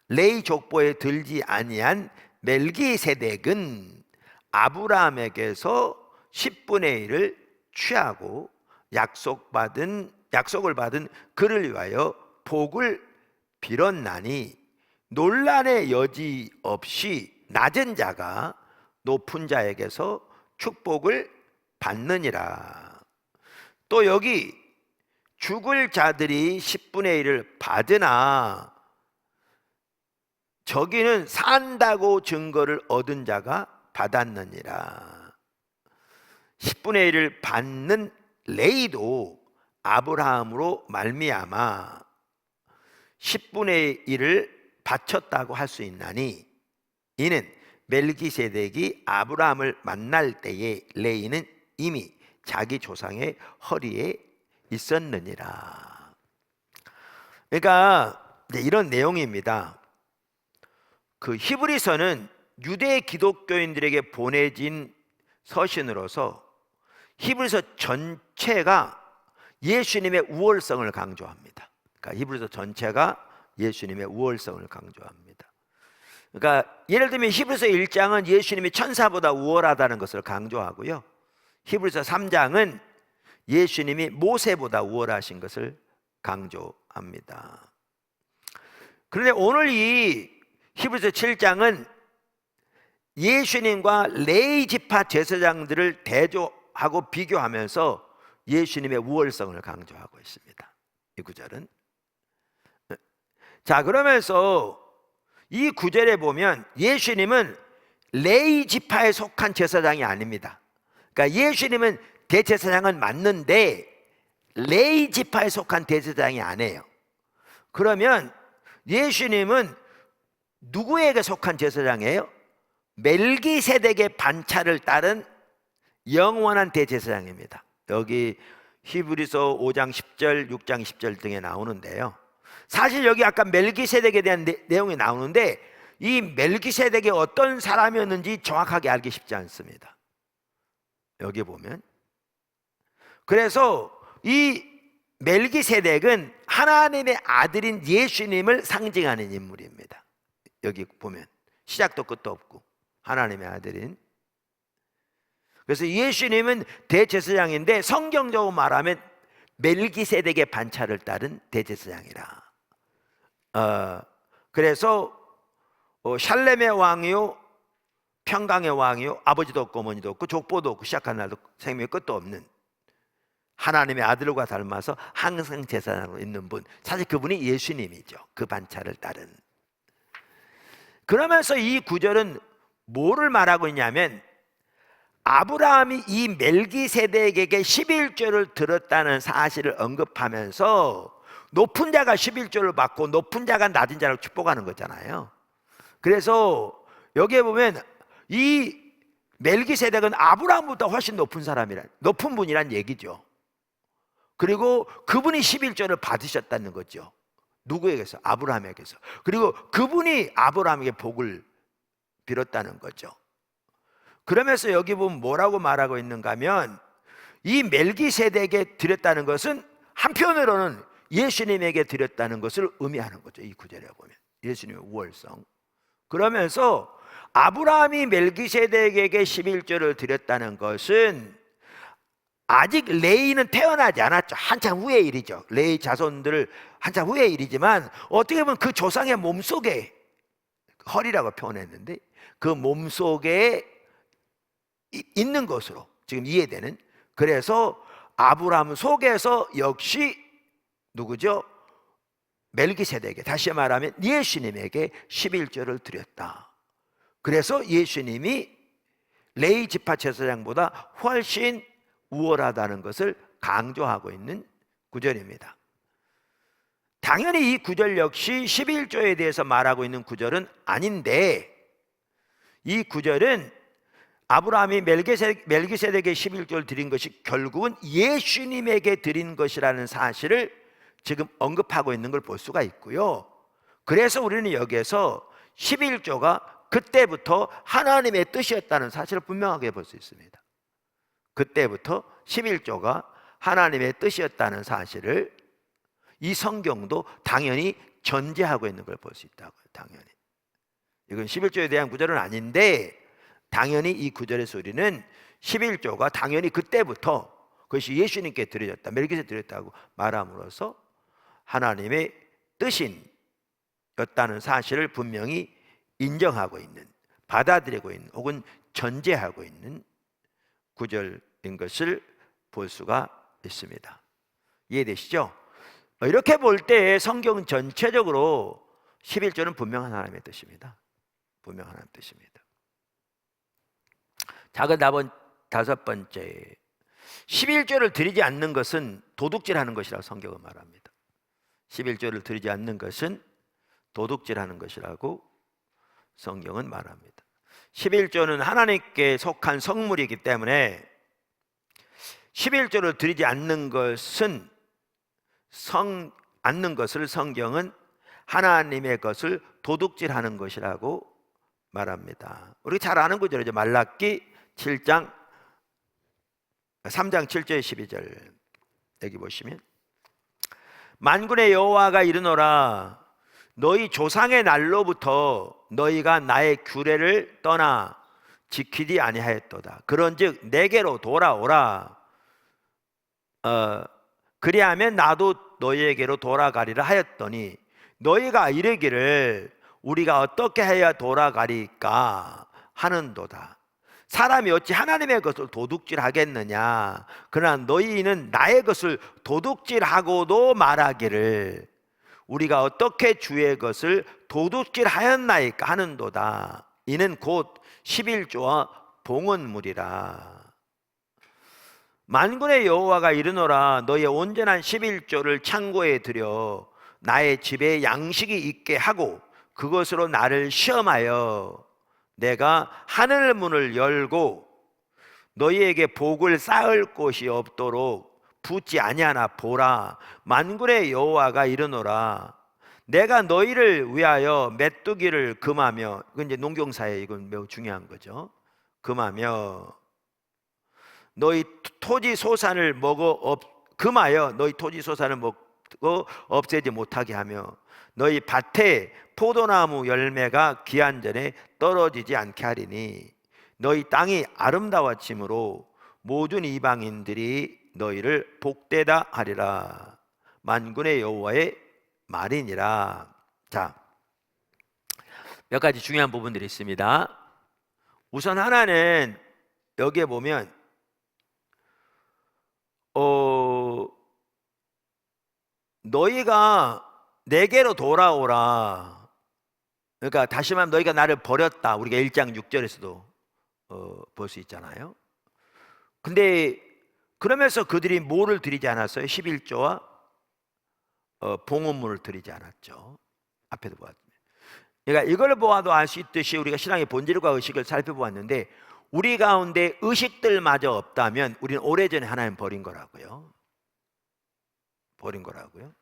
레위 족보에 들지 아니한 멜기세덱은 아브라함에게서 10분의 1을 취하고 약속을 받은 그를 위하여 복을 빌었나니 논란의 여지 없이 낮은 자가 높은 자에게서 축복을 받느니라. 또 여기 죽을 자들이 10분의 1을 받으나 저기는 산다고 증거를 얻은 자가 받았느니라. 10분의 1을 받는 레위도 아브라함으로 말미암아 10분의 1을 바쳤다고 할 수 있나니 이는 멜기세덱이 아브라함을 만날 때에 레위는 이미 자기 조상의 허리에 있었느니라. 그러니까 이런 내용입니다. 그 히브리서는 유대 기독교인들에게 보내진 서신으로서 히브리서 전체가 예수님의 우월성을 강조합니다. 그러니까 히브리서 전체가 예수님의 우월성을 강조합니다. 그러니까 예를 들면 히브리서 1장은 예수님이 천사보다 우월하다는 것을 강조하고요, 히브리서 3장은 예수님이 모세보다 우월하신 것을 강조합니다. 그런데 오늘 이 히브리서 7장은 예수님과 레위 지파 제사장들을 대조하고 비교하면서 예수님의 우월성을 강조하고 있습니다. 이 구절은. 자, 그러면서 이 구절에 보면 예수님은 레위 지파에 속한 제사장이 아닙니다. 그러니까 예수님은 대제사장은 맞는데 레위 지파에 속한 대제사장이 아니에요. 그러면 예수님은 누구에게 속한 제사장이에요? 멜기세덱의 반차를 따른 영원한 대제사장입니다. 여기 히브리서 5장 10절, 6장 10절 등에 나오는데요, 사실 여기 아까 멜기세덱에 대한 내용이 나오는데 이 멜기세덱이 어떤 사람이었는지 정확하게 알기 쉽지 않습니다. 여기 보면. 그래서 이 멜기세덱은 하나님의 아들인 예수님을 상징하는 인물입니다. 여기 보면 시작도 끝도 없고 하나님의 아들인. 그래서 예수님은 대제사장인데 성경적으로 말하면 멜기세덱의 반차를 따른 대제사장이라. 그래서 샬렘의 왕이요 평강의 왕이요 아버지도 없고 어머니도 없고 족보도 없고 시작한 날도 생명의 끝도 없는 하나님의 아들과 닮아서 항상 제사장으로 있는 분, 사실 그분이 예수님이죠. 그 반차를 따른. 그러면서 이 구절은 뭐를 말하고 있냐면 아브라함이 이 멜기세덱에게 11조를 들었다는 사실을 언급하면서 높은 자가 11조를 받고 높은 자가 낮은 자를 축복하는 거잖아요. 그래서 여기에 보면 이 멜기세덱은 아브라함보다 훨씬 높은 분이란 얘기죠. 그리고 그분이 11조를 받으셨다는 거죠. 누구에게서? 아브라함에게서. 그리고 그분이 아브라함에게 복을 빌었다는 거죠. 그러면서 여기 보면 뭐라고 말하고 있는가 하면 이 멜기세덱에게 드렸다는 것은 한편으로는 예수님에게 드렸다는 것을 의미하는 거죠. 이 구절에 보면 예수님의 우월성. 그러면서 아브라함이 멜기세덱에게 11조를 드렸다는 것은 아직 레위는 태어나지 않았죠. 한참 후의 일이죠. 레위 자손들을 한참 후의 일이지만 어떻게 보면 그 조상의 몸속에, 허리라고 표현했는데 그 몸속에 있는 것으로 지금 이해되는, 그래서 아브라함 속에서 역시 누구죠? 멜기세덱에게, 다시 말하면 예수님에게 11조를 드렸다. 그래서 예수님이 레위 지파 제사장보다 훨씬 우월하다는 것을 강조하고 있는 구절입니다. 당연히 이 구절 역시 11조에 대해서 말하고 있는 구절은 아닌데, 이 구절은 아브라함이 멜기세덱에게 11조를 드린 것이 결국은 예수님에게 드린 것이라는 사실을 지금 언급하고 있는 걸 볼 수가 있고요. 그래서 우리는 여기에서 11조가 그때부터 하나님의 뜻이었다는 사실을 분명하게 볼 수 있습니다. 그때부터 11조가 하나님의 뜻이었다는 사실을 이 성경도 당연히 전제하고 있는 걸 볼 수 있다고요. 당연히. 이건 11조에 대한 구절은 아닌데 당연히 이 구절에서 우리는 11조가 당연히 그때부터 그것이 예수님께 드려졌다, 멜기세덱 드렸다고 말함으로써 하나님의 뜻이었다는 사실을 분명히 인정하고 있는, 받아들이고 있는, 혹은 전제하고 있는 구절인 것을 볼 수가 있습니다. 이해되시죠? 이렇게 볼 때 성경은 전체적으로 11조는 분명한 하나님의 뜻입니다. 분명한 하나님의 뜻입니다. 작은 답은 다섯 번째, 11조를 드리지 않는 것은 도둑질하는 것이라고 성경은 말합니다. 11조를 드리지 않는 것은 도둑질하는 것이라고 성경은 말합니다. 11조는 하나님께 속한 성물이기 때문에 11조를 드리지 않는 것을 성경은 하나님의 것을 도둑질하는 것이라고 말합니다. 우리 잘 아는 구절이죠. 말라기 3장 7절 12절 여기 보시면, 만군의 여호와가 이르노라, 너희 조상의 날로부터 너희가 나의 규례를 떠나 지키지 아니하였도다. 그런즉 내게로 돌아오라. 그리하면 나도 너희에게로 돌아가리라 하였더니 너희가 이르기를 우리가 어떻게 해야 돌아가리까 하는도다. 사람이 어찌 하나님의 것을 도둑질하겠느냐. 그러나 너희는 나의 것을 도둑질하고도 말하기를 우리가 어떻게 주의 것을 도둑질하였나이까 하는도다. 이는 곧 11조와 봉헌물이라. 만군의 여호와가 이르노라, 너희의 온전한 11조를 창고에 들여 나의 집에 양식이 있게 하고 그것으로 나를 시험하여 내가 하늘 문을 열고 너희에게 복을 쌓을 곳이 없도록 붙지 아니하나 보라. 만군의 여호와가 이르노라, 내가 너희를 위하여 메뚜기를 금하며, 이건 이제 농경사에 이건 매우 중요한 거죠. 금하며 너희 토지 소산을 금하여 너희 토지 소산을 먹고 없애지 못하게 하며 너희 밭에 포도나무 열매가 기한전에 떨어지지 않게 하리니 너희 땅이 아름다워짐으로 모든 이방인들이 너희를 복되다 하리라. 만군의 여호와의 말이니라. 자, 몇 가지 중요한 부분들이 있습니다. 우선 하나는 여기에 보면 너희가 내게로 돌아오라. 그러니까 다시 말하면 너희가 나를 버렸다. 우리가 1장 6절에서도 볼 수 있잖아요. 근데 그러면서 그들이 뭐를 드리지 않았어요? 11조와 봉헌물을 드리지 않았죠. 앞에도 보았습니다. 그러니까 이걸 보아도 알 수 있듯이 우리가 신앙의 본질과 의식을 살펴보았는데, 우리 가운데 의식들마저 없다면 우리는 오래전에 하나님 버린 거라고요. 버린 거라고요.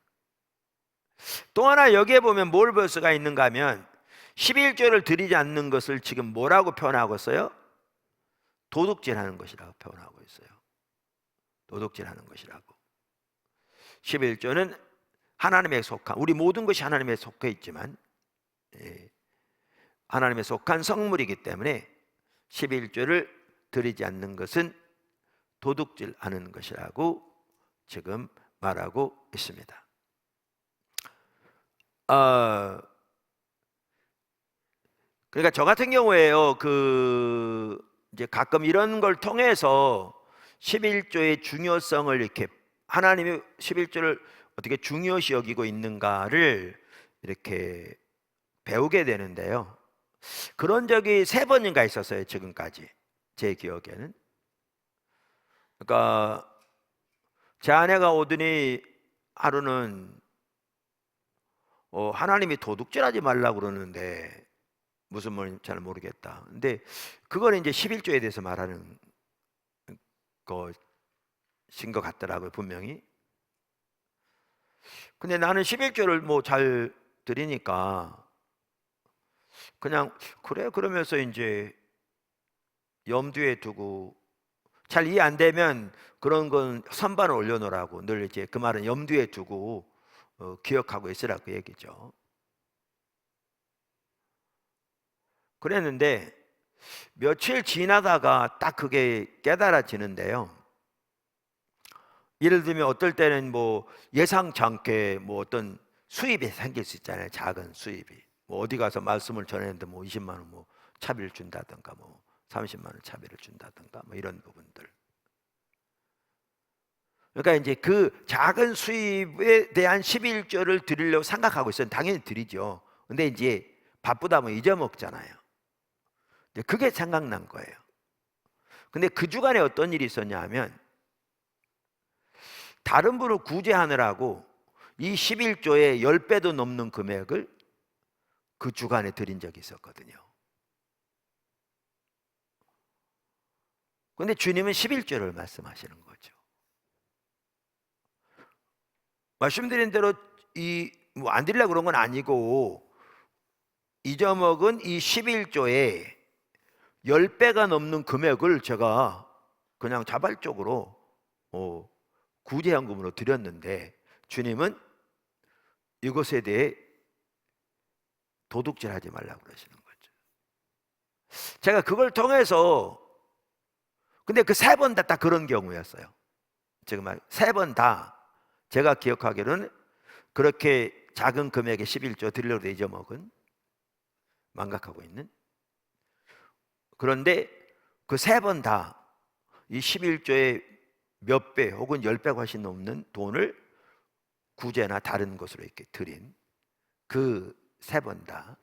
또 하나 여기에 보면 뭘 볼 수가 있는가 하면 11조를 드리지 않는 것을 지금 뭐라고 표현하고 있어요? 도둑질하는 것이라고 표현하고 있어요. 도둑질하는 것이라고. 11조는 하나님에 속한, 우리 모든 것이 하나님에 속해 있지만 하나님에 속한 성물이기 때문에 11조를 드리지 않는 것은 도둑질하는 것이라고 지금 말하고 있습니다. 그러니까 저 같은 경우에요, 이제 가끔 이런 걸 통해서 11조의 중요성을 이렇게, 하나님이 11조를 어떻게 중요시 여기고 있는가를 이렇게 배우게 되는데요. 그런 적이 3번인가 있었어요, 지금까지 제 기억에는. 그러니까 제 아내가 오더니 하루는 하나님이 도둑질하지 말라고 그러는데 무슨 말인지 잘 모르겠다. 근데 그거는 이제 11조에 대해서 말하는 것인 것 같더라고요, 분명히. 근데 나는 11조를 뭐 잘 드리니까 그냥 그래 그러면서 이제 염두에 두고, 잘 이해 안 되면 그런 건 선반을 올려놓으라고, 늘 이제 그 말은 염두에 두고 기억하고 있으라고 그 얘기죠. 그랬는데 며칠 지나다가 딱 그게 깨달아지는데요. 예를 들면 어떨 때는 뭐 예상치 않게 뭐 어떤 수입이 생길 수 있잖아요. 작은 수입이. 뭐 어디 가서 말씀을 전했는데 뭐 20만 원 뭐 차비를 준다든가 뭐 30만 원 차비를 준다든가 뭐 이런 부분들. 그러니까 이제 그 작은 수입에 대한 11조를 드리려고 생각하고 있어요. 당연히 드리죠. 근데 이제 바쁘다 보면 잊어먹잖아요. 그게 생각난 거예요. 근데 그 주간에 어떤 일이 있었냐 하면, 다른 분을 구제하느라고 이 11조의 10배도 넘는 금액을 그 주간에 드린 적이 있었거든요. 근데 주님은 11조를 말씀하시는 거죠. 말씀드린 대로 뭐 안 드리려고 그런 건 아니고, 잊어먹은 이 11조에 10배가 넘는 금액을 제가 그냥 자발적으로 구제연금으로 드렸는데, 주님은 이것에 대해 도둑질하지 말라고 그러시는 거죠. 제가 그걸 통해서, 근데 그 3번 다 그런 경우였어요. 지금 3번 다 제가 기억하기로는 그렇게 작은 금액의 11조 드리려고 잊어먹은, 망각하고 있는. 그런데 그 3번 다 이 11조의 몇 배 혹은 10배가 훨씬 넘는 돈을 구제나 다른 것으로 이렇게 드린, 그 3번 다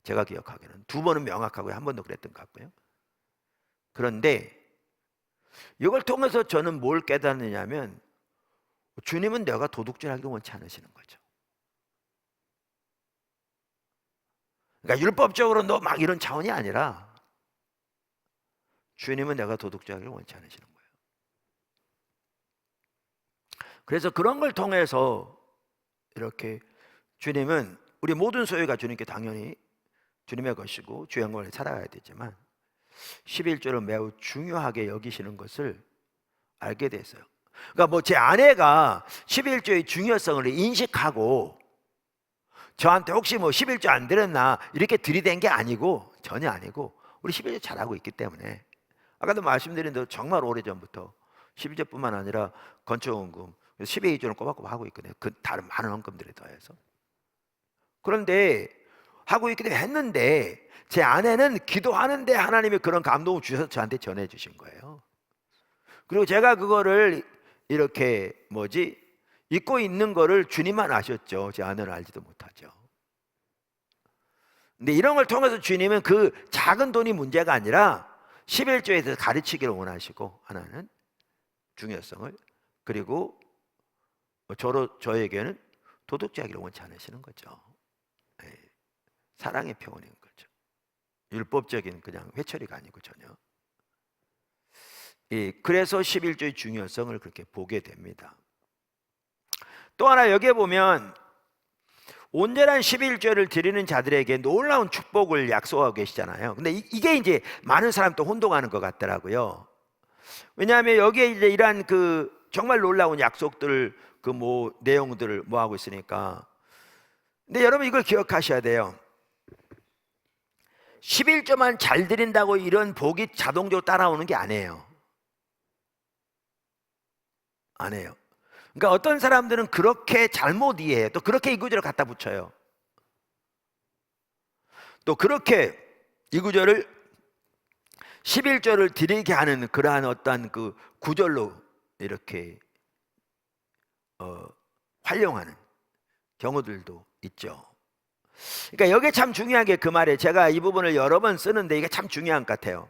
제가 기억하기로는, 2번은 명확하고요, 1번도 그랬던 것 같고요. 그런데 이걸 통해서 저는 뭘 깨닫느냐면, 주님은 내가 도둑질하기를 원치 않으시는 거죠. 그러니까 율법적으로 너 막 이런 차원이 아니라, 주님은 내가 도둑질하기를 원치 않으시는 거예요. 그래서 그런 걸 통해서 이렇게 주님은, 우리 모든 소유가 주님께 당연히 주님의 것이고 주 영광을 살아가야 되지만 11조를 매우 중요하게 여기시는 것을 알게 됐어요. 그러니까 뭐 제 아내가 11조의 중요성을 인식하고 저한테 혹시 뭐 11조 안 드렸나 이렇게 들이댄 게 아니고, 전혀 아니고, 우리 11조 잘하고 있기 때문에. 아까도 말씀드린 대로 정말 오래전부터 11조뿐만 아니라 건축원금 12조를 꼬박꼬박 하고 있거든요. 그 다른 많은 헌금들에 더해서. 그런데 하고 있기 때문에 했는데, 제 아내는 기도하는데 하나님이 그런 감동을 주셔서 저한테 전해 주신 거예요. 그리고 제가 그거를 이렇게 잊고 있는 거를 주님만 아셨죠. 제 아내는 알지도 못하죠. 근데 이런 걸 통해서 주님은 그 작은 돈이 문제가 아니라 11조에 대해서 가르치기를 원하시고, 하나는 중요성을, 그리고 저에게는 도덕자기를 원치 않으시는 거죠. 사랑의 표현인 거죠. 율법적인 그냥 회처리가 아니고 전혀. 그래서 11조의 중요성을 그렇게 보게 됩니다. 또 하나 여기에 보면 온전한 11조를 드리는 자들에게 놀라운 축복을 약속하고 계시잖아요. 근데 이게 이제 많은 사람 또 혼동하는 것 같더라고요. 왜냐하면 여기에 이제 이러한 정말 놀라운 약속들, 내용들을 하고 있으니까. 근데 여러분 이걸 기억하셔야 돼요. 11조만 잘 드린다고 이런 복이 자동적으로 따라오는 게 아니에요. 아니에요. 그러니까 어떤 사람들은 그렇게 잘못 이해해요. 또 그렇게 이 구절을 갖다 붙여요. 또 그렇게 이 구절을 11조를 드리게 하는 그러한 어떤 구절로 이렇게 활용하는 경우들도 있죠. 그러니까 여기에 참 중요한 게 그 말이에요. 제가 이 부분을 여러 번 쓰는데 이게 참 중요한 것 같아요.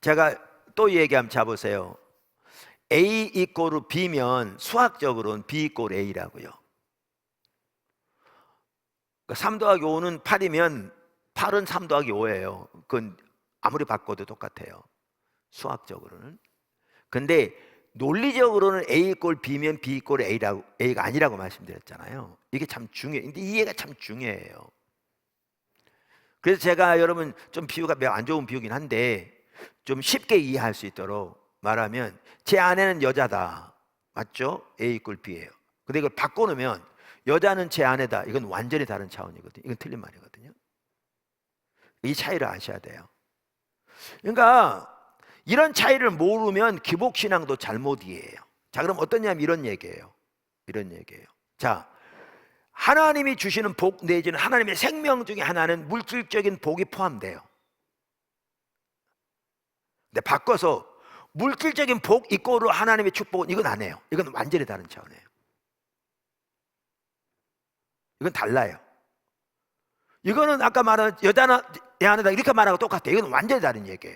제가 또 얘기하면 잡으세요. A 이꼬르 B면 수학적으로는 B 이꼬르 A라고요. 그러니까 3 더하기 5는 8이면 8은 3 더하기 5예요. 그건 아무리 바꿔도 똑같아요, 수학적으로는. 근데 논리적으로는 A 이꼴 B면 B 이꼴 A가 아니라고 말씀드렸잖아요. 이게 참 중요해요. 근데 이해가 참 중요해요. 그래서 제가 여러분 좀 비유가 매우 안 좋은 비유긴 한데 좀 쉽게 이해할 수 있도록 말하면, 제 아내는 여자다, 맞죠? A 이꼴 B예요. 근데 이걸 바꿔놓으면 여자는 제 아내다, 이건 완전히 다른 차원이거든요. 이건 틀린 말이거든요. 이 차이를 아셔야 돼요. 그러니까 이런 차이를 모르면 기복신앙도 잘못 이해해요. 자, 그럼 어떠냐면 이런 얘기예요. 자, 하나님이 주시는 복 내지는 하나님의 생명 중에 하나는 물질적인 복이 포함돼요. 근데 바꿔서 물질적인 복 이꼬르 하나님의 축복은 이건 안 해요. 이건 완전히 다른 차원이에요. 이건 달라요. 이거는 아까 말한 여자는 내 아내다 이렇게 말하고 똑같아요. 이건 완전히 다른 얘기예요.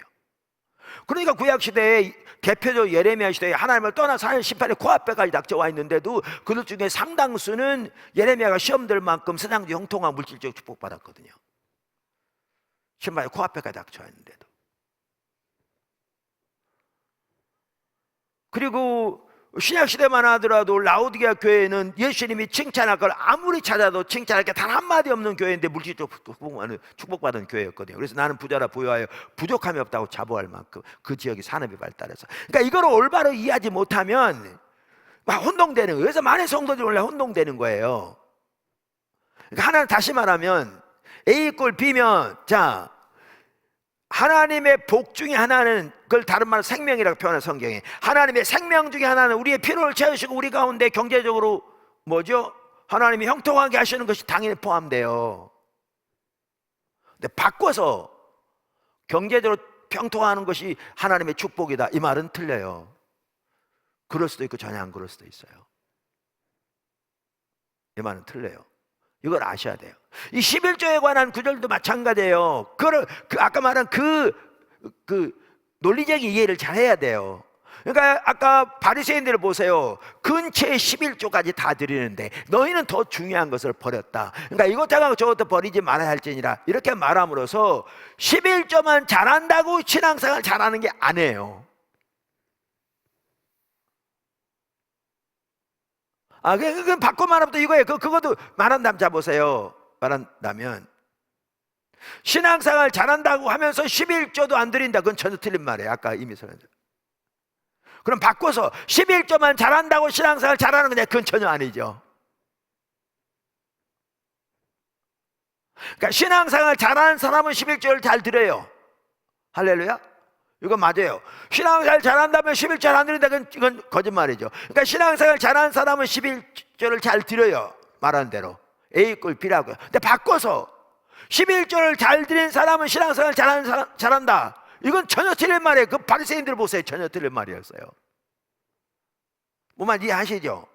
그러니까 구약시대에 대표적 예레미야 시대에 하나님을 떠나서 하나님 심판이 코앞에까지 닥쳐와 있는데도 그들 중에 상당수는 예레미야가 시험될 만큼 세상적 형통한 물질적 축복받았거든요. 심판이 코앞에까지 닥쳐와 있는데도. 그리고 신약시대만 하더라도 라오디게아 교회는 예수님이 칭찬할 걸 아무리 찾아도 칭찬할 게 단 한마디 없는 교회인데 물질적 축복받은 교회였거든요. 그래서 나는 부자라 부여하여 부족함이 없다고 자부할 만큼 그 지역이 산업이 발달해서. 그러니까 이거를 올바로 이해하지 못하면 막 혼동되는 거예요. 그래서 많은 성도들이 원래 혼동되는 거예요. 그러니까 하나는, 다시 말하면 A 꼴 B면, 자, 하나님의 복 중에 하나는, 그걸 다른 말로 생명이라고 표현한 성경에, 하나님의 생명 중에 하나는 우리의 필요를 채우시고 우리 가운데 경제적으로 하나님이 형통하게 하시는 것이 당연히 포함돼요. 근데 바꿔서 경제적으로 형통하는 것이 하나님의 축복이다, 이 말은 틀려요. 그럴 수도 있고 전혀 안 그럴 수도 있어요. 이 말은 틀려요. 이걸 아셔야 돼요. 이 11조에 관한 구절도 마찬가지예요. 아까 말한 그 논리적인 이해를 잘 해야 돼요. 그러니까 아까 바리새인들을 보세요. 근처에 11조까지 다 드리는데 너희는 더 중요한 것을 버렸다. 그러니까 이것저것 저것도 버리지 말아야 할지니라, 이렇게 말함으로써 11조만 잘한다고 신앙생활 잘하는 게 아니에요. 그건 바꿔 말하면 또 이거예요. 그것도 말한다면 자보세요. 말한다면 신앙생활 잘한다고 하면서 11조도 안 드린다, 그건 전혀 틀린 말이에요. 아까 이미 설명했죠. 그럼 바꿔서 11조만 잘한다고 신앙생활 잘하는 거냐, 그건 전혀 아니죠. 그러니까 신앙생활 잘하는 사람은 11조를 잘 드려요. 할렐루야. 이건 맞아요. 신앙생활 잘한다면 11조를 안 드린다, 이건 거짓말이죠. 그러니까 신앙생활 잘하는 사람은 11조를 잘 드려요, 말하는 대로. A 꼴 B라고요. 근데 바꿔서 11조를 잘 드린 사람은 신앙생활 잘한다, 이건 전혀 틀린 말이에요. 그 바리새인들 보세요. 전혀 틀린 말이었어요. 뭐만 이해하시죠?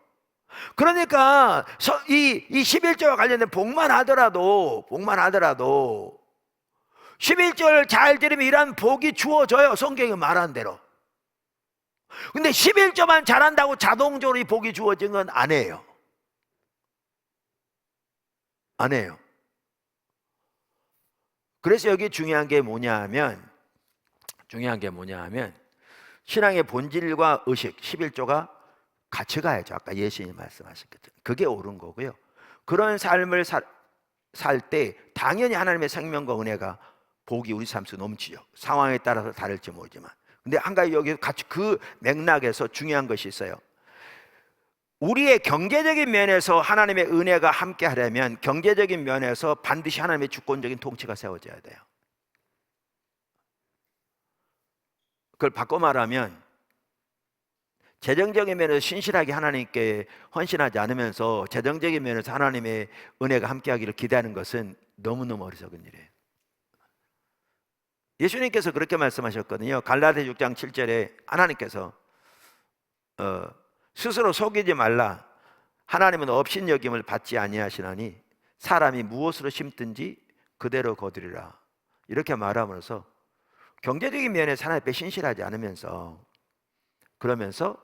그러니까 이 11조와 관련된 복만 하더라도 11절 잘 드리면 이런 복이 주어져요. 성경이 말한 대로. 근데 11조만 잘한다고 자동적으로 이 복이 주어진 건 아니에요. 아니에요. 그래서 여기 중요한 게 뭐냐 하면 신앙의 본질과 의식 11조가 같이 가야죠. 아까 예수님이 말씀하셨거든요. 그게 옳은 거고요. 그런 삶을 살 때 당연히 하나님의 생명과 은혜가 복이 우리 삶 속에 넘치죠. 상황에 따라서 다를지 모르지만. 근데 한 가지 여기 같이 그 맥락에서 중요한 것이 있어요. 우리의 경제적인 면에서 하나님의 은혜가 함께 하려면 경제적인 면에서 반드시 하나님의 주권적인 통치가 세워져야 돼요. 그걸 바꿔 말하면 재정적인 면에서 신실하게 하나님께 헌신하지 않으면서 재정적인 면에서 하나님의 은혜가 함께하기를 기대하는 것은 너무너무 어리석은 일이에요. 예수님께서 그렇게 말씀하셨거든요. 갈라디아 6장 7절에 하나님께서 스스로 속이지 말라. 하나님은 업신여김을 받지 아니하시나니 사람이 무엇으로 심든지 그대로 거두리라. 이렇게 말함으로써 경제적인 면에서 하나님 앞에 신실하지 않으면서 그러면서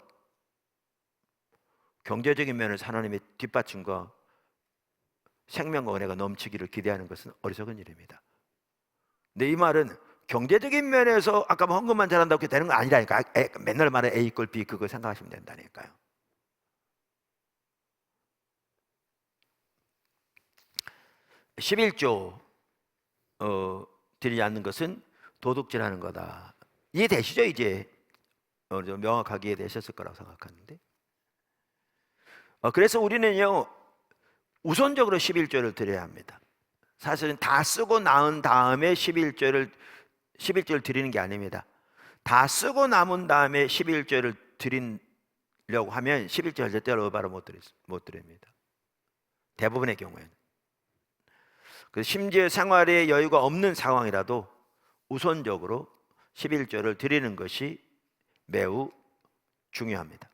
경제적인 면에서 하나님의 뒷받침과 생명과 은혜가 넘치기를 기대하는 것은 어리석은 일입니다. 근데 이 말은 경제적인 면에서 아까 헌금만 잘한다고 되는 거 아니라니까. 맨날 말해 A 꼴 B 그거 생각하시면 된다니까요. 11조 드리지 않는 것은 도둑질하는 거다. 이해되시죠? 이제 좀 명확하게 이해되셨을 거라고 생각하는데 그래서 우리는요 우선적으로 11조를 드려야 합니다. 사실은 다 쓰고 나은 다음에 11조를 드리는 게 아닙니다. 다 쓰고 남은 다음에 11조를 드리려고 하면 11조를 절대로 바로 못 드립니다. 대부분의 경우에는. 심지어 생활에 여유가 없는 상황이라도 우선적으로 11조를 드리는 것이 매우 중요합니다.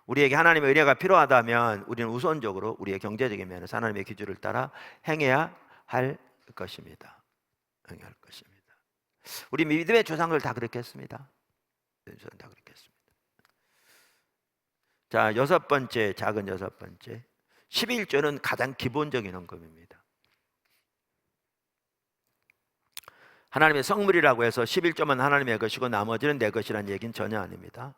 우리에게 하나님의 은혜가 필요하다면 우리는 우선적으로 우리의 경제적인 면에서 하나님의 기준을 따라 행해야 할 것입니다. 행해야 할 것입니다. 우리 믿음의 조상들 다 그렇게 했습니다. 다 그렇게 했습니다. 자, 여섯 번째, 작은 여섯 번째. 11조는 가장 기본적인 헌금입니다. 하나님의 성물이라고 해서 11조만 하나님의 것이고 나머지는 내 것이라는 얘기는 전혀 아닙니다.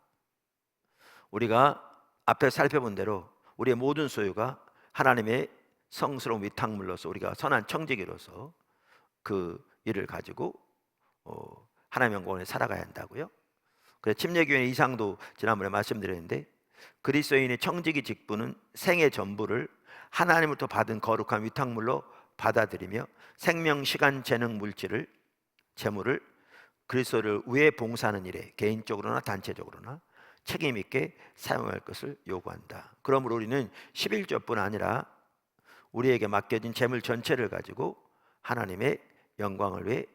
우리가 앞에 살펴본 대로 우리의 모든 소유가 하나님의 성스러운 위탁물로서 우리가 선한 청지기로서 그 일을 가지고 하나님의 영광에 살아가야 한다고요. 그래서 침례교회 이상도 지난번에 말씀드렸는데 그리스도인의 청지기 직분은 생의 전부를 하나님으로부터 받은 거룩한 위탁물로 받아들이며 생명, 시간, 재능, 재물을 그리스도를 위해 봉사하는 일에 개인적으로나 단체적으로나 책임 있게 사용할 것을 요구한다. 그러므로 우리는 11조뿐 아니라 우리에게 맡겨진 재물 전체를 가지고 하나님의 영광을 위해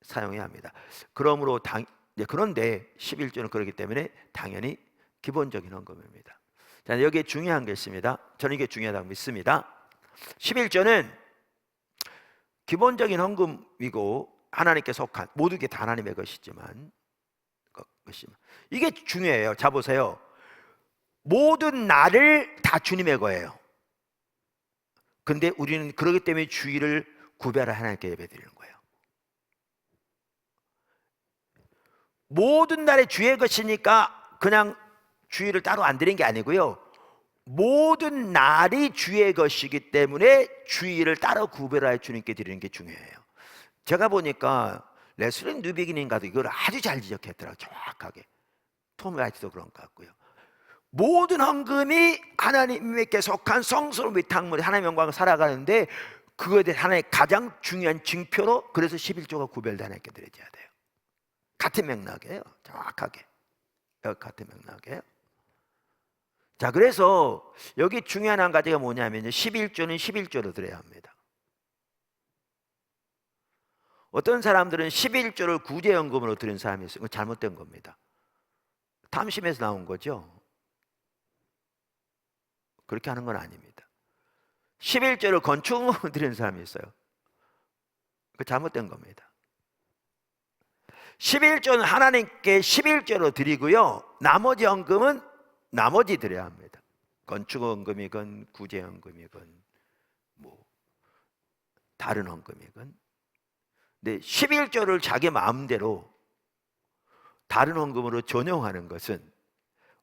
사용해야 합니다. 그런데 11조는 그렇기 때문에 당연히 기본적인 헌금입니다. 자, 여기에 중요한 게 있습니다. 저는 이게 중요하다고 믿습니다. 11조는 기본적인 헌금이고 하나님께 속한 모든 게 다 하나님의 것이지만 이게 중요해요. 자 보세요. 모든 나를 다 주님의 거예요. 근데 우리는 그렇기 때문에 주일을 구별을 하나님께 예배드리는 거예요. 모든 날의 주의 것이니까 그냥 주일을 따로 안 드리는 게 아니고요. 모든 날이 주의 것이기 때문에 주일을 따로 구별하여 주님께 드리는 게 중요해요. 제가 보니까 레슬링 뉴비기닝가도 이걸 아주 잘 지적했더라고요. 정확하게. 톰 라이트도 그런 것 같고요. 모든 헌금이 하나님께 속한 성스러운 위탁물이 하나님의 영광을 살아가는데 그거에 대해 하나의 가장 중요한 징표로 그래서 11조가 구별되어 하나님께 드려져야 돼요. 같은 맥락이에요. 정확하게. 같은 맥락이에요. 자, 그래서 여기 중요한 한 가지가 뭐냐면 11조는 11조로 드려야 합니다. 어떤 사람들은 11조를 구제연금으로 드린 사람이 있어요. 잘못된 겁니다. 탐심에서 나온 거죠. 그렇게 하는 건 아닙니다. 11조를 건축으로 드리는 사람이 있어요. 그 잘못된 겁니다. 11조는 하나님께 11조로 드리고요, 나머지 헌금은 나머지 드려야 합니다. 건축헌금이건 구제헌금이건 뭐 다른 헌금이건. 근데 11조를 자기 마음대로 다른 헌금으로 전용하는 것은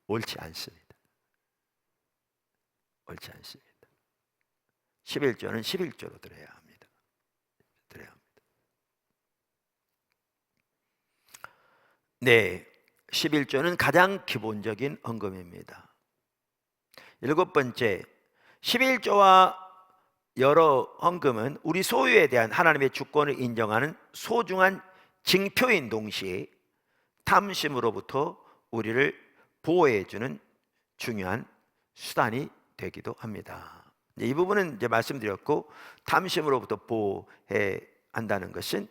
옳지 않습니다. 옳지 않습니다. 11조는 11조로 드려야 합니다. 드려야 합니다. 네, 11조는 가장 기본적인 헌금입니다. 7번째, 11조와 여러 헌금은 우리 소유에 대한 하나님의 주권을 인정하는 소중한 징표인 동시에 탐심으로부터 우리를 보호해주는 중요한 수단이 되기도 합니다. 이 부분은 이제 말씀드렸고, 탐심으로부터 보호해야 한다는 것은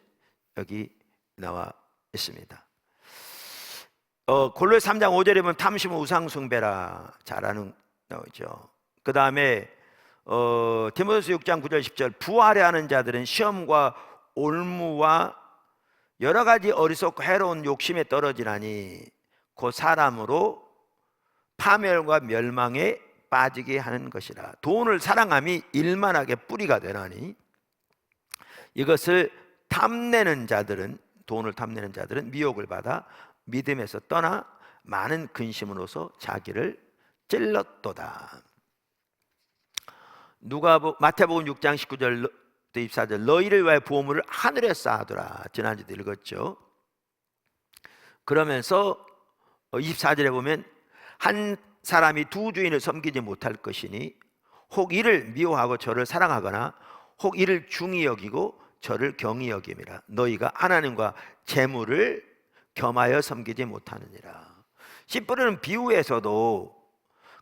여기 나와 있습니다. 골로새 3장 5절에 보면 탐심은 우상숭배라 잘 아는 나오죠. 그 다음에 디모데후서 6장 9절 10절 부하려 하는 자들은 시험과 올무와 여러 가지 어리석고 해로운 욕심에 떨어지나니 그 사람으로 파멸과 멸망에 빠지게 하는 것이라. 돈을 사랑함이 일만하게 뿌리가 되나니 이것을 탐내는 자들은, 돈을 탐내는 자들은 미혹을 받아 믿음에서 떠나 많은 근심으로서 자기를 찔렀도다. 마태복음 6장 19절 24절 너희를 위하여 보물을 하늘에 쌓아두라. 지난주도 읽었죠. 그러면서 24절에 보면 한 사람이 두 주인을 섬기지 못할 것이니 혹 이를 미워하고 저를 사랑하거나 혹 이를 중히 여기고 저를 경히 여김이라. 너희가 하나님과 재물을 겸하여 섬기지 못하느니라. 씨 뿌리는 비유에서도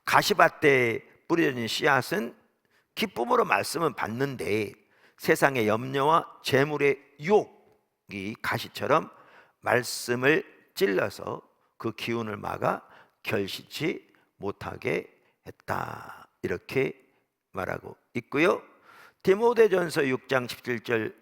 가시밭에 뿌려진 씨앗은 기쁨으로 말씀은 받는데 세상의 염려와 재물의 유혹이 가시처럼 말씀을 찔러서 그 기운을 막아 결실치 못하게 했다. 이렇게 말하고 있고요. 디모데전서 6장 17절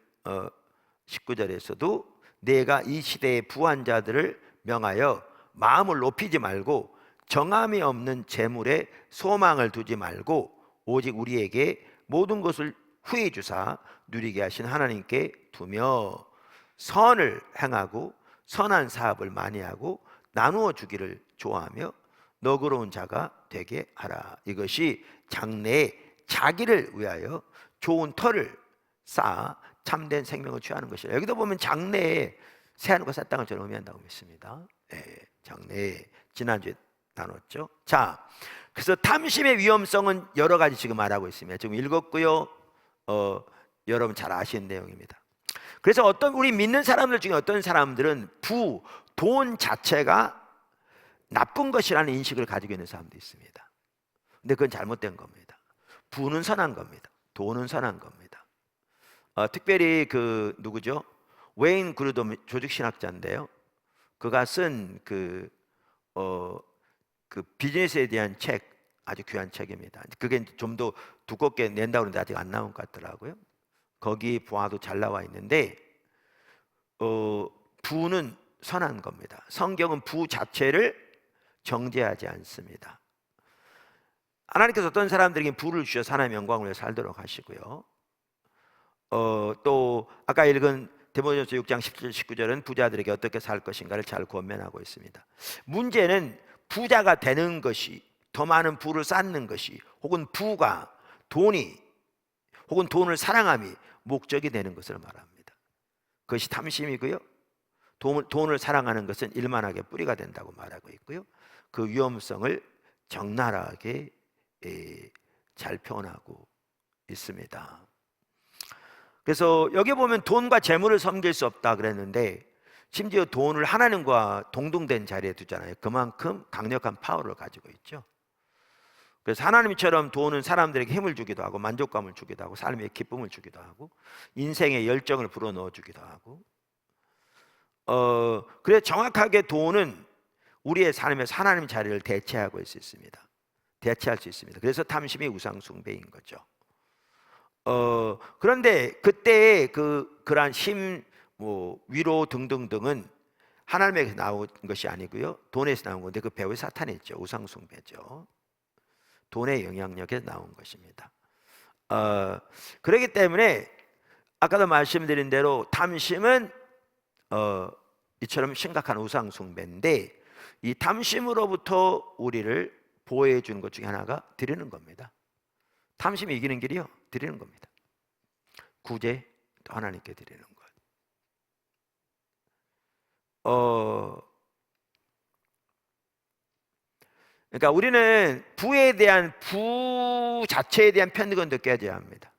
19절에서도 내가 이 시대의 부한 자들을 명하여 마음을 높이지 말고 정함이 없는 재물에 소망을 두지 말고 오직 우리에게 모든 것을 후히 주사 누리게 하신 하나님께 두며 선을 행하고 선한 사업을 많이 하고 나누어 주기를 좋아하며 너그러운 자가 되게 하라. 이것이 장래에 자기를 위하여 좋은 터를 쌓아 참된 생명을 취하는 것이라. 여기도 보면 장래에 새하늘과 새 땅을 저는 의미한다고 믿습니다. 네, 장래에 지난주에 나눴죠. 자, 그래서 탐심의 위험성은 여러 가지 지금 말하고 있습니다. 지금 읽었고요. 여러분 잘 아시는 내용입니다. 그래서 우리 믿는 사람들 중에 어떤 사람들은 돈 자체가 나쁜 것이라는 인식을 가지고 있는 사람도 있습니다. 근데 그건 잘못된 겁니다. 부는 선한 겁니다. 돈은 선한 겁니다. 특별히 누구죠? 웨인 그루돔 조직신학자인데요. 그가 쓴 그 비즈니스에 대한 책, 아주 귀한 책입니다. 그게 좀 더 두껍게 낸다고 그러는데 아직 안 나온 것 같더라고요. 거기 보아도 잘 나와 있는데 부는 선한 겁니다. 성경은 부 자체를 정죄하지 않습니다. 하나님께서 어떤 사람들에게 부를 주셔서 하나님의 영광을 위해 살도록 하시고요. 또 아까 읽은 디모데전서 6장 17, 19절은 부자들에게 어떻게 살 것인가를 잘 권면하고 있습니다. 문제는 부자가 되는 것이, 더 많은 부를 쌓는 것이, 혹은 돈이, 혹은 돈을 사랑함이 목적이 되는 것을 말합니다. 그것이 탐심이고요. 돈을 사랑하는 것은 일만하게 뿌리가 된다고 말하고 있고요. 그 위험성을 적나라하게 잘 표현하고 있습니다. 그래서 여기 보면 돈과 재물을 섬길 수 없다 그랬는데 심지어 돈을 하나님과 동등된 자리에 두잖아요. 그만큼 강력한 파워를 가지고 있죠. 그래서 하나님처럼 돈은 사람들에게 힘을 주기도 하고 만족감을 주기도 하고 삶의 기쁨을 주기도 하고 인생의 열정을 불어넣어 주기도 하고 그래서 정확하게 돈은 우리의 삶에서 하나님 자리를 대체하고 있습니다. 대체할 수 있습니다. 그래서 탐심이 우상숭배인 거죠. 그런데 그때의 그러한 힘, 위로 등등등은 하나님에게서 나온 것이 아니고요, 돈에서 나온 건데 그 배후에 사탄이 있죠. 우상숭배죠. 돈의 영향력에서 나온 것입니다. 그렇기 때문에 아까도 말씀드린 대로 탐심은 이처럼 심각한 우상숭배인데, 이 탐심으로부터 우리를 보호해 주는 것 중에 하나가 드리는 겁니다. 탐심이 이기는 길이요, 드리는 겁니다. 구제, 또 하나님께 드리는 것. 그러니까 우리는 부 자체에 대한 편견도 깨져야 합니다.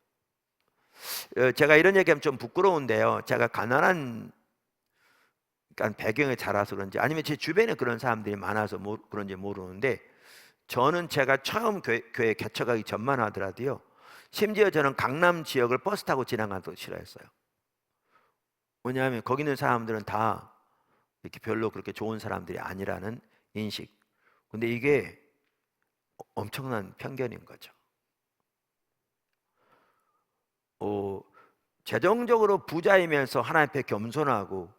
제가 이런 얘기하면 좀 부끄러운데요, 제가 가난한 배경에 자라서 그런지 아니면 제 주변에 그런 사람들이 많아서 그런지 모르는데, 저는 제가 처음 교회 개척하기 전만 하더라도요, 심지어 저는 강남 지역을 버스 타고 지나가도 싫어했어요. 왜냐하면 거기 있는 사람들은 다 이렇게 별로 그렇게 좋은 사람들이 아니라는 인식. 근데 이게 엄청난 편견인 거죠. 재정적으로 부자이면서 하나님 앞에 겸손하고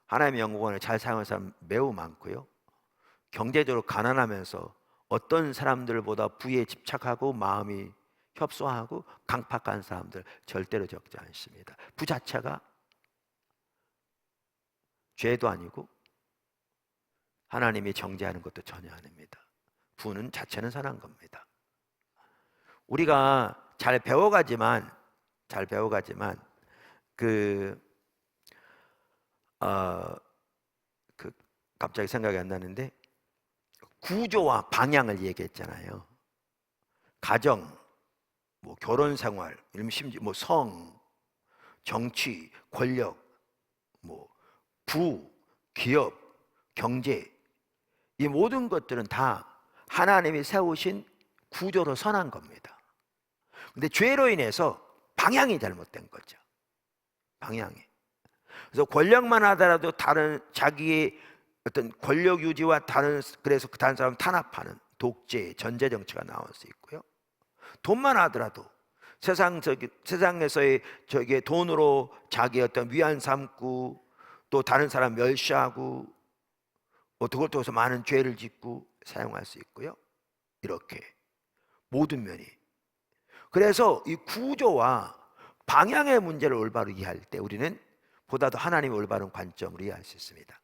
하나님의 영광을 잘 사용하는 사람 매우 많고요, 경제적으로 가난하면서 어떤 사람들보다 부에 집착하고 마음이 협소하고 강팍한 사람들 절대로 적지 않습니다. 부 자체가 죄도 아니고 하나님이 정죄하는 것도 전혀 아닙니다. 부는 자체는 선한 겁니다. 우리가 잘 배워가지만 갑자기 생각이 안 나는데, 구조와 방향을 얘기했잖아요. 가정, 뭐 결혼 생활, 심지어 뭐 성, 정치, 권력, 뭐 부, 기업, 경제, 이 모든 것들은 다 하나님이 세우신 구조로 선한 겁니다. 근데 죄로 인해서 방향이 잘못된 거죠. 방향이. 그래서 권력만 하더라도 다른 자기의 어떤 권력 유지와 그래서 다른 사람 탄압하는 독재, 전제 정치가 나올 수 있고요. 돈만 하더라도 세상에서의 돈으로 자기 어떤 위안 삼고, 또 다른 사람 멸시하고, 그걸 통해서 많은 죄를 짓고 사용할 수 있고요. 이렇게 모든 면이. 그래서 이 구조와 방향의 문제를 올바로 이해할 때 우리는 보다도 하나님의 올바른 관점으로 이해할 수 있습니다.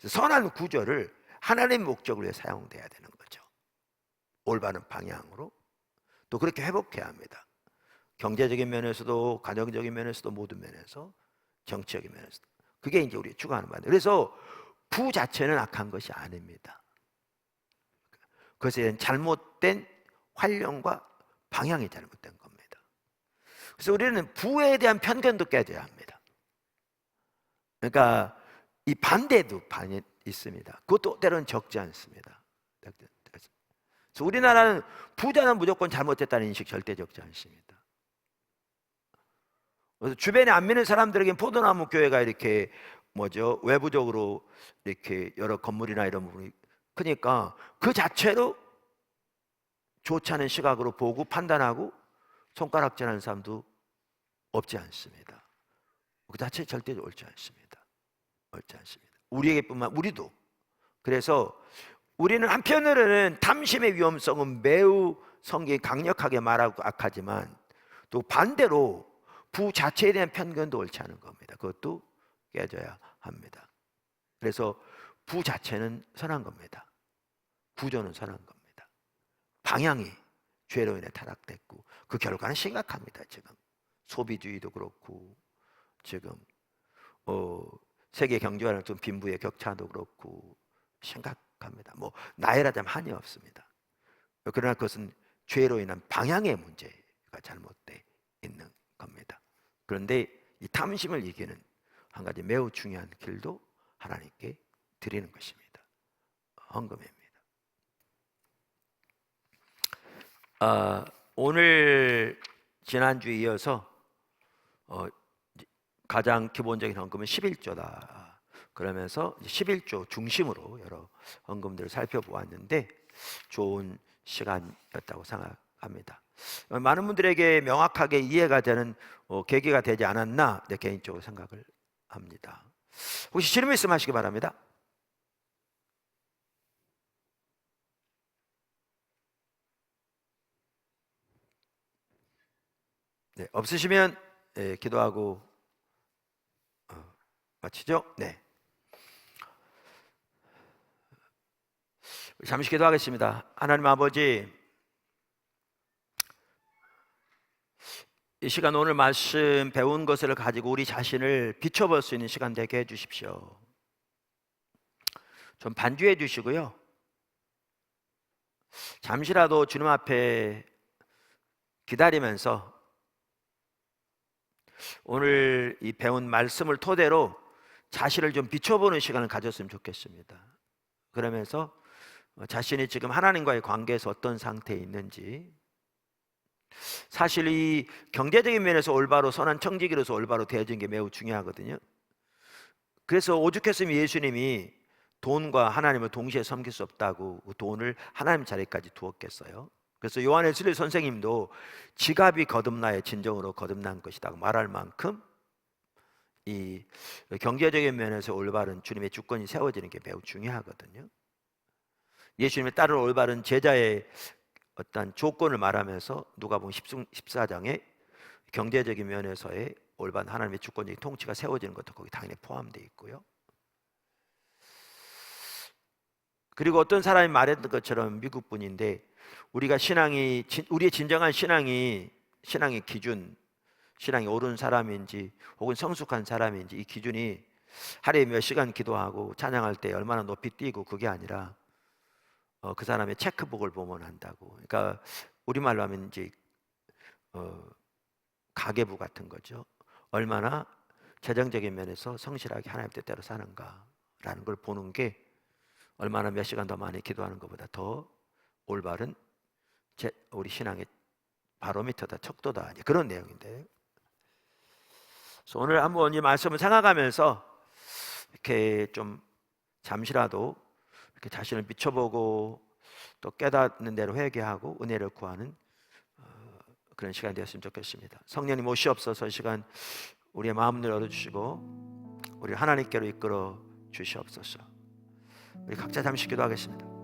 선한 구조를 하나님의 목적을 위해 사용돼야 되는 거죠. 올바른 방향으로. 또 그렇게 회복해야 합니다. 경제적인 면에서도, 가정적인 면에서도, 모든 면에서, 정치적인 면에서도. 그게 이제 우리 추구하는 바입니다. 그래서 부 자체는 악한 것이 아닙니다. 그것에 잘못된 활용과 방향이 잘못된 겁니다. 그래서 우리는 부에 대한 편견도 깨져야 합니다. 그러니까 이 반대도 있습니다. 그것도 때로는 적지 않습니다. 그래서 우리나라는 부자는 무조건 잘못됐다는 인식 절대 적지 않습니다. 그래서 주변에 안 믿는 사람들에게 포도나무 교회가 이렇게 외부적으로 이렇게 여러 건물이나 이런 부분이 크니까 그 자체로 좋지 않은 시각으로 보고 판단하고 손가락질하는 사람도 없지 않습니다. 그 자체 절대 옳지 않습니다. 옳지 않습니다. 우리도. 그래서 우리는 한편으로는 탐심의 위험성은 매우 성경이 강력하게 말하고 악하지만, 또 반대로 부 자체에 대한 편견도 옳지 않은 겁니다. 그것도 깨져야 합니다. 그래서 부 자체는 선한 겁니다. 구조는 선한 겁니다. 방향이 죄로 인해 타락됐고 그 결과는 심각합니다. 지금 소비주의도 그렇고, 지금 세계 경제와는 좀 빈부의 격차도 그렇고 심각합니다. 뭐 나열하자면 한이 없습니다. 그러나 그것은 죄로 인한 방향의 문제가 잘못되어 있는 겁니다. 그런데 이 탐심을 이기는 한 가지 매우 중요한 길도 하나님께 드리는 것입니다. 헌금입니다. 오늘 지난주에 이어서 가장 기본적인 헌금은 11조다. 그러면서 11조 중심으로 여러 헌금들을 살펴보았는데 좋은 시간이었다고 생각합니다. 많은 분들에게 명확하게 이해가 되는 계기가 되지 않았나, 내 개인적으로 생각을 합니다. 혹시 질문 있으면 하시기 바랍니다. 네, 없으시면 기도하고 마치죠. 네. 잠시 기도하겠습니다. 하나님 아버지, 이 시간 오늘 말씀 배운 것을 가지고 우리 자신을 비춰볼 수 있는 시간 되게 해주십시오. 좀 반주해 주시고요, 잠시라도 주님 앞에 기다리면서 오늘 이 배운 말씀을 토대로 자신을 좀 비춰보는 시간을 가졌으면 좋겠습니다. 그러면서 자신이 지금 하나님과의 관계에서 어떤 상태에 있는지, 사실 이 경제적인 면에서 올바로 선한 청지기로서 올바로 되어진 게 매우 중요하거든요. 그래서 오죽했으면 예수님이 돈과 하나님을 동시에 섬길 수 없다고 돈을 하나님 자리까지 두었겠어요. 그래서 요한의 진리 선생님도 지갑이 거듭나야 진정으로 거듭난 것이라고 말할 만큼 이 경제적인 면에서 올바른 주님의 주권이 세워지는 게 매우 중요하거든요. 예수님의 따른 올바른 제자의 어떤 조건을 말하면서 누가복음 14장에 경제적인 면에서의 올바른 하나님의 주권적인 통치가 세워지는 것도 거기 당연히 포함되어 있고요. 그리고 어떤 사람이 말했던 것처럼 미국 분인데, 우리가 우리의 진정한 신앙의 기준, 신앙이 옳은 사람인지 혹은 성숙한 사람인지, 이 기준이 하루에 몇 시간 기도하고 찬양할 때 얼마나 높이 뛰고 그게 아니라 그 사람의 체크북을 보면 한다고. 그러니까 우리말로 하면 이제 가계부 같은 거죠. 얼마나 재정적인 면에서 성실하게 하나님 뜻대로 사는가라는 걸 보는 게 얼마나 몇 시간 더 많이 기도하는 것보다 더 올바른 우리 신앙의 바로미터다, 척도다, 그런 내용인데, 그래서 오늘 한번 이 말씀을 생각하면서 이렇게 좀 잠시라도 이렇게 자신을 비춰보고 또 깨닫는 대로 회개하고 은혜를 구하는 그런 시간이 되었으면 좋겠습니다. 성령님 오시옵소서. 이 시간 우리의 마음을 열어주시고 우리를 하나님께로 이끌어 주시옵소서. 우리 각자 잠시 기도하겠습니다.